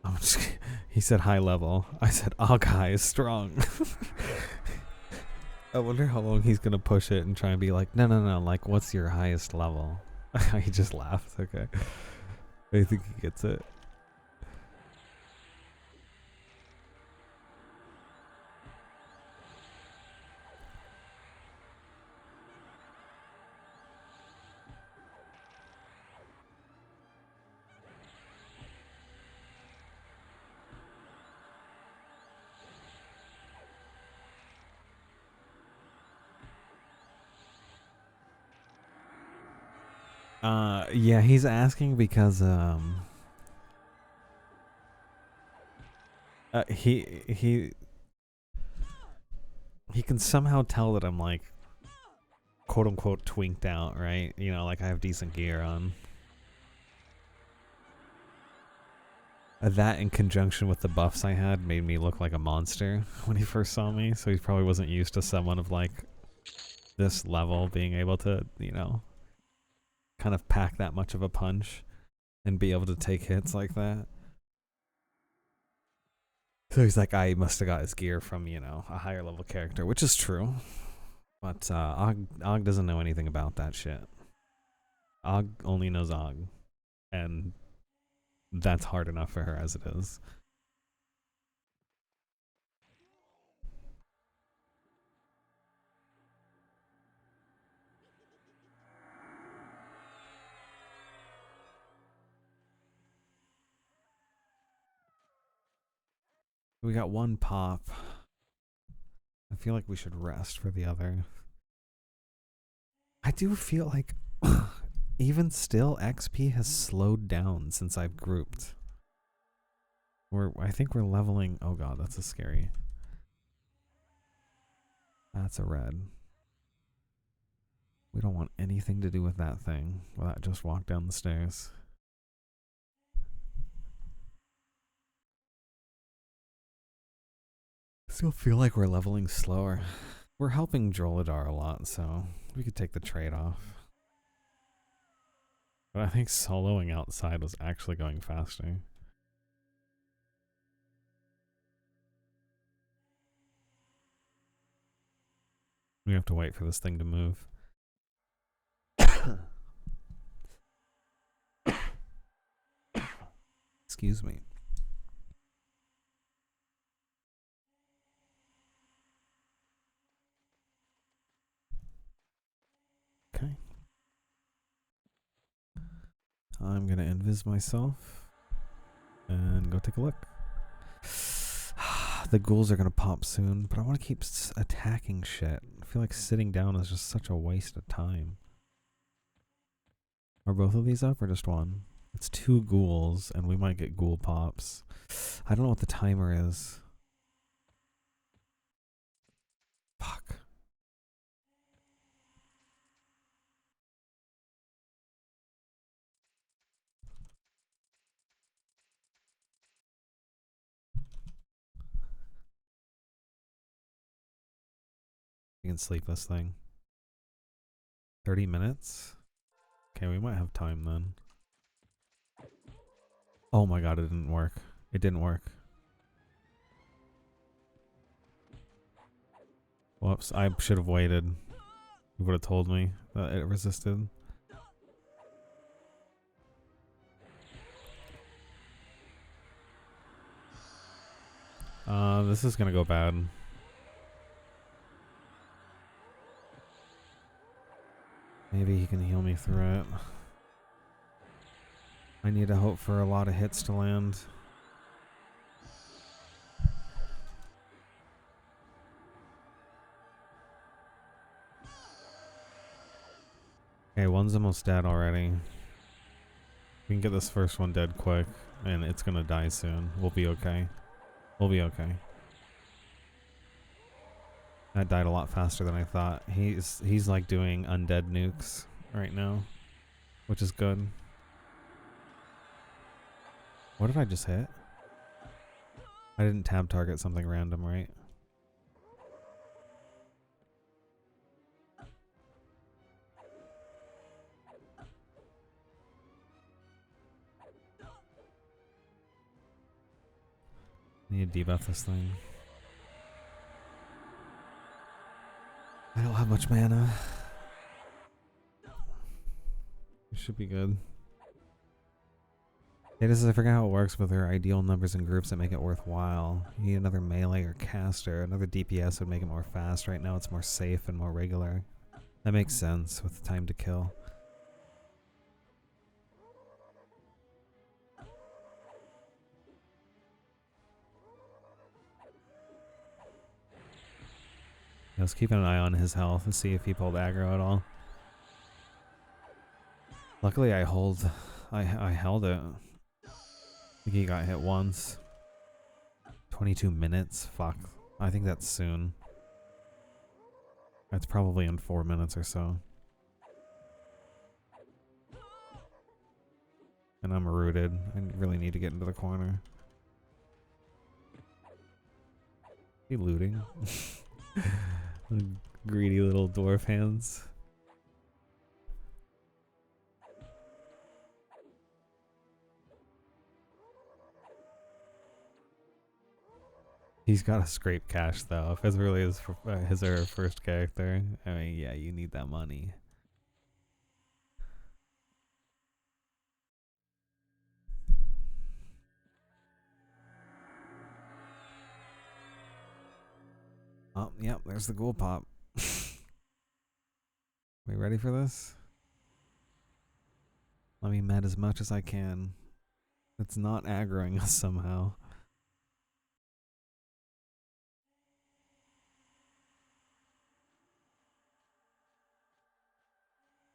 I'm just, he said high level. I said Ogha is strong. I wonder how long he's gonna push it and try and be like, no, like, what's your highest level? He just laughed. Okay. I think he gets it. Yeah, he's asking because he can somehow tell that I'm like quote unquote twinked out, right? You know, like I have decent gear on. That in conjunction with the buffs I had made me look like a monster when he first saw me, so he probably wasn't used to someone of like this level being able to, you know, kind of pack that much of a punch and be able to take hits like that. So he's like, I must have got his gear from, you know, a higher level character, which is true. But Og doesn't know anything about that shit. Og only knows Og. And that's hard enough for her as it is. We got one pop. I feel like we should rest for the other. I do feel like Even still, XP has slowed down since I've grouped. I think we're leveling. Oh god, that's a scary. That's a red. We don't want anything to do with that thing. Well, that just walked down the stairs. Still feel like we're leveling slower. We're helping Droladar a lot, so we could take the trade-off. But I think soloing outside was actually going faster. We have to wait for this thing to move. Excuse me. Okay. I'm gonna invis myself and go take a look. The ghouls are gonna pop soon, but I want to keep attacking shit. I feel like sitting down is just such a waste of time. Are both of these up or just one? It's 2 ghouls, and we might get ghoul pops. I don't know what the timer is. Fuck. We can sleep this thing. 30 minutes? Okay, we might have time then. Oh my god, it didn't work. It didn't work. Whoops, I should have waited. You would have told me that it resisted. This is gonna go bad. Maybe he can heal me through it. I need to hope for a lot of hits to land. Okay, one's almost dead already. We can get this first one dead quick, and it's gonna die soon. We'll be okay. We'll be okay. That died a lot faster than I thought. He's like doing undead nukes right now, which is good. What did I just hit? I didn't tab target something random, right? I need to debuff this thing. I don't have much mana. It should be good. It is, I forget how it works with her ideal numbers and groups that make it worthwhile. You need another melee or caster. Another DPS would make it more fast. Right now it's more safe and more regular. That makes sense with the time to kill. Let's keep an eye on his health and see if he pulled aggro at all. Luckily I held it. I think he got hit once. 22 minutes? Fuck. I think that's soon. That's probably in 4 minutes or so. And I'm rooted. I really need to get into the corner. He looting? Greedy little dwarf hands. He's got to scrape cash though. If it's really his or her first character, I mean, yeah, you need that money. Oh, yep, there's the ghoul pop. We ready for this? Let me med as much as I can. It's not aggroing us somehow.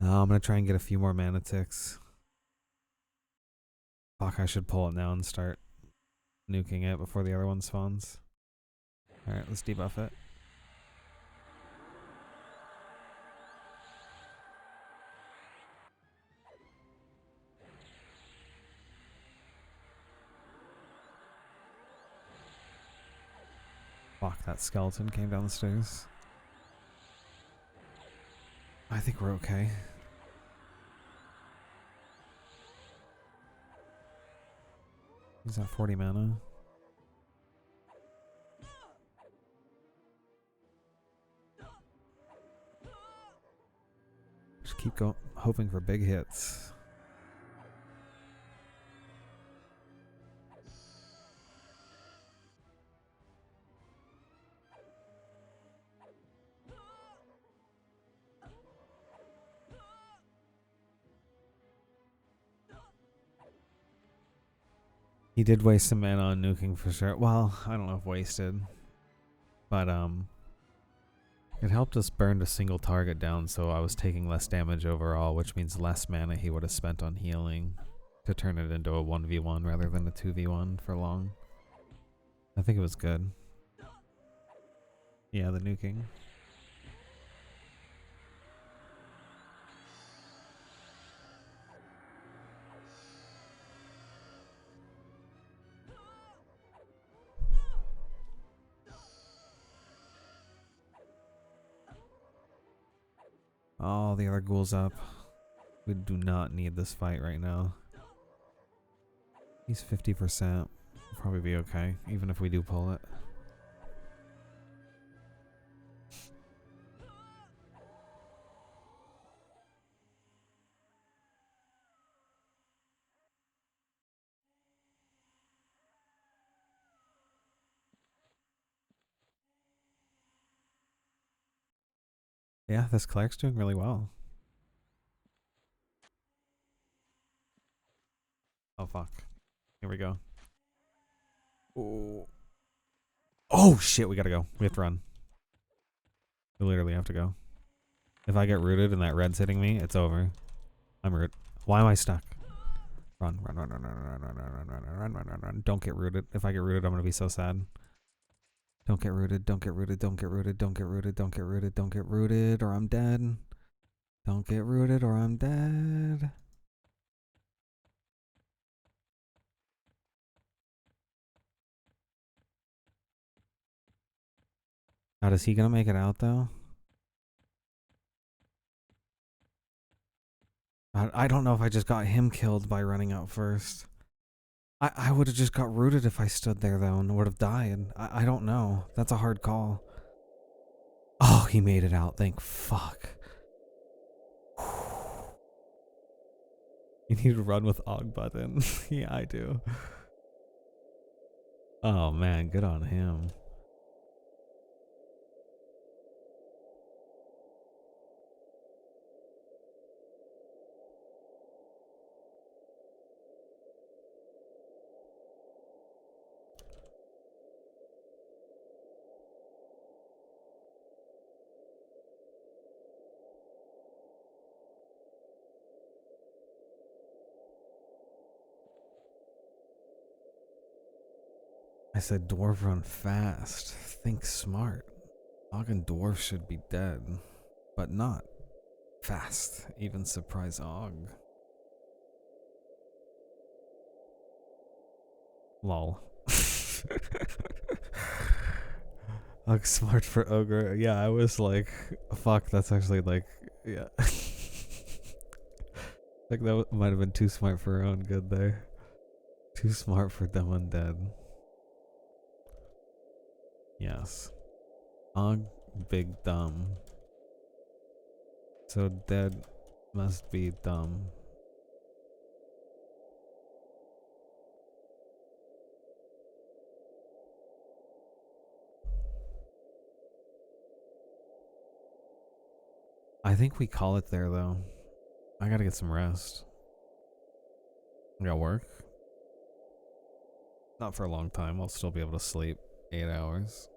I'm gonna try and get a few more mana ticks. Fuck, I should pull it now and start nuking it before the other one spawns. Alright, let's debuff it. Fuck, that skeleton came down the stairs. I think we're okay. He's at 40 mana. Just keep hoping for big hits. He did waste some mana on nuking for sure. Well, I don't know if wasted. But, it helped us burn a single target down, so I was taking less damage overall, which means less mana he would have spent on healing to turn it into a 1v1 rather than a 2v1 for long. I think it was good. Yeah, the nuking. Oh, the other ghoul's up. We do not need this fight right now. He's 50%. We'll probably be okay, even if we do pull it. Yeah, this cleric's doing really well. Oh, fuck. Here we go. Oh. Oh, shit, we gotta go. We have to run. We literally have to go. If I get rooted and that red's hitting me, it's over. I'm root. Why am I stuck? Run, run, run, run, run, run, run, run, run, run, run, run, run, run. Don't get rooted. If I get rooted, I'm gonna be so sad. Don't get rooted, don't get rooted, don't get rooted, don't get rooted, don't get rooted, don't get rooted, or I'm dead. Don't get rooted or I'm dead. How is he gonna make it out though? I don't know if I just got him killed by running out first. I would have just got rooted if I stood there though and would have died. I don't know. That's a hard call. Oh, he made it out. Thank fuck. You need to run with Og button. Yeah, I do. Oh man, good on him. I said dwarf run fast. Think smart. Og and dwarf should be dead, but not fast. Even surprise Og. Lol. Og smart for ogre. Yeah, I was like, fuck, that's actually like, yeah. Like that might have been too smart for our own good there. Too smart for them undead. Yes. Og, big dumb. So dead must be dumb. I think we call it there though. I gotta get some rest. I got work. Not for a long time. I'll still be able to sleep 8 hours.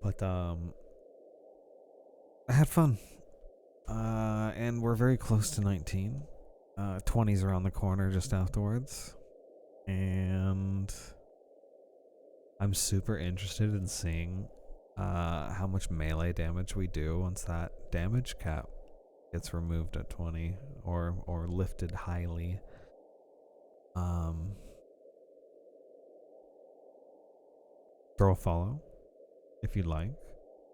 But I had fun. And we're very close to 19. 20's around the corner just afterwards. And I'm super interested in seeing how much melee damage we do once that damage cap gets removed at 20 or lifted highly. Throw a follow if you'd like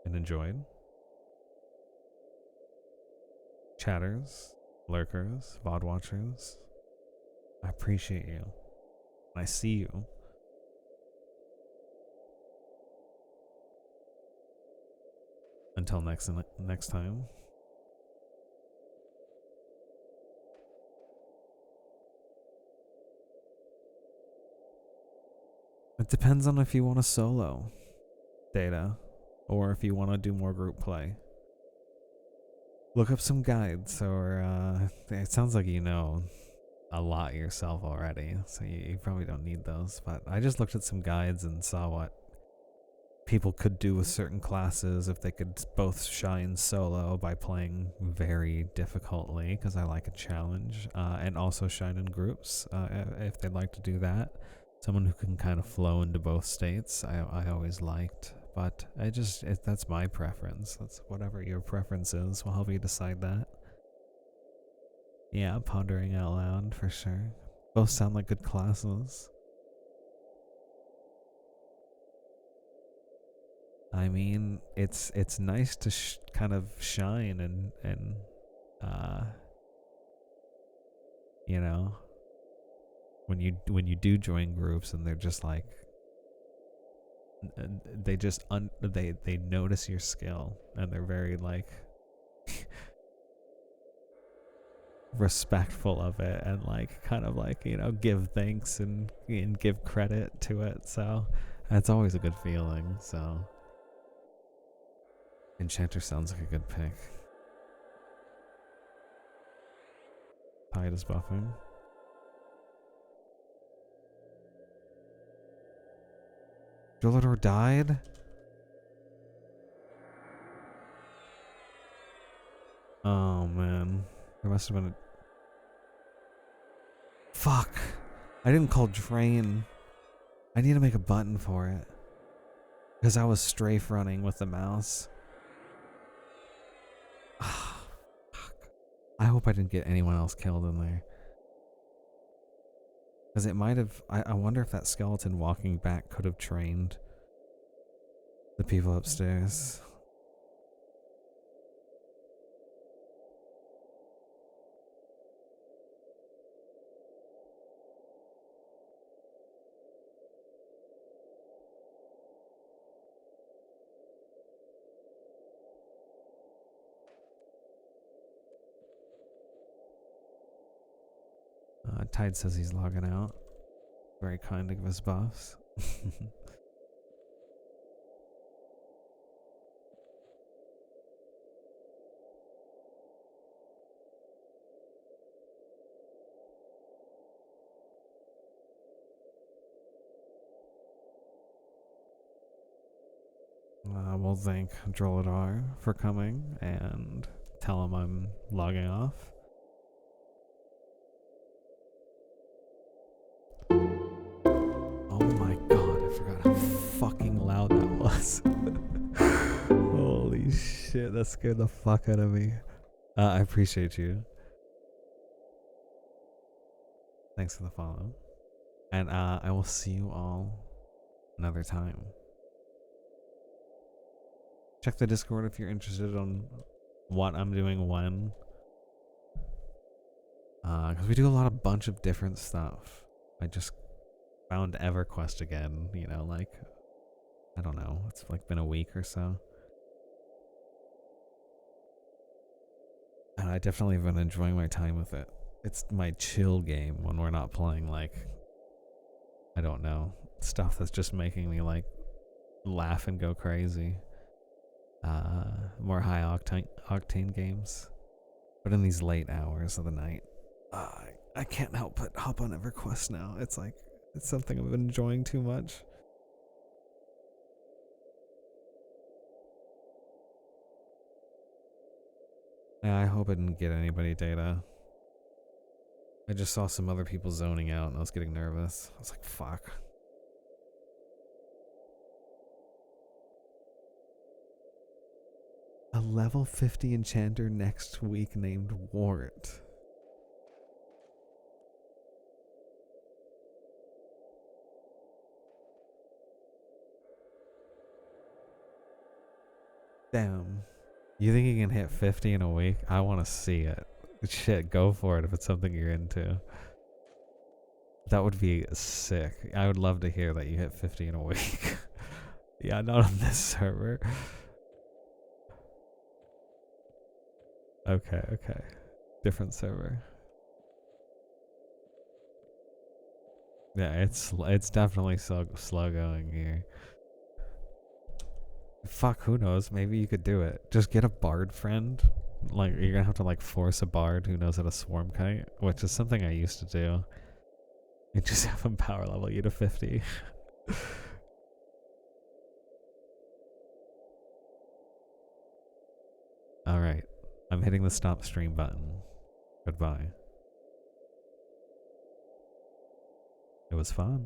and enjoyed. Chatters, lurkers, VOD watchers, I appreciate you. I see you. Until next time. It depends on if you want to solo data or if you want to do more group play. Look up some guides, or it sounds like you know a lot yourself already, so you probably don't need those, but I just looked at some guides and saw what people could do with certain classes if they could both shine solo by playing very difficultly, because I like a challenge, and also shine in groups if they'd like to do that. Someone who can kind of flow into both states, I always liked. But that's my preference. That's whatever your preference is. We'll help you decide that. Yeah, pondering out loud for sure. Both sound like good classes. I mean, it's nice to kind of shine and you know, when you do join groups and they're just like they notice your skill and they're very like respectful of it and like kind of like, you know, give thanks and give credit to it. So that's always a good feeling. So Enchanter sounds like a good pick. Tide is buffing. Drillidor died? Oh man. There must have been a... Fuck! I didn't call Drain. I need to make a button for it. Because I was strafe running with the mouse. Fuck. I hope I didn't get anyone else killed in there. Because it might have... I wonder if that skeleton walking back could have trained the people upstairs. Tide says he's logging out. Very kind to give us buffs. We'll thank Drolidar for coming and tell him I'm logging off. Oh my god, I forgot how fucking loud that was. Holy shit, that scared the fuck out of me. I appreciate you. Thanks for the follow. And I will see you all another time. Check the Discord if you're interested on what I'm doing when. Because we do a bunch of different stuff. I just found EverQuest again, you know, like, I don't know, it's like been a week or so. And I definitely have been enjoying my time with it. It's my chill game when we're not playing, like, I don't know, stuff that's just making me like laugh and go crazy. More high octane games. But in these late hours of the night, I can't help but hop on EverQuest now. It's like, it's something I've been enjoying too much. Yeah, I hope I didn't get anybody data. I just saw some other people zoning out and I was getting nervous. I was like, fuck. A level 50 enchanter next week named Wart. Damn. You think you can hit 50 in a week? I want to see it. Shit, go for it if it's something you're into. That would be sick. I would love to hear that you hit 50 in a week. Yeah, not on this server. Okay, okay. Different server. Yeah, it's definitely slow going here. Fuck, who knows? Maybe you could do it. Just get a bard friend. Like, you're gonna have to like force a bard who knows how to swarm kite, which is something I used to do. You just have him power level you to 50. Alright. I'm hitting the stop stream button. Goodbye. It was fun.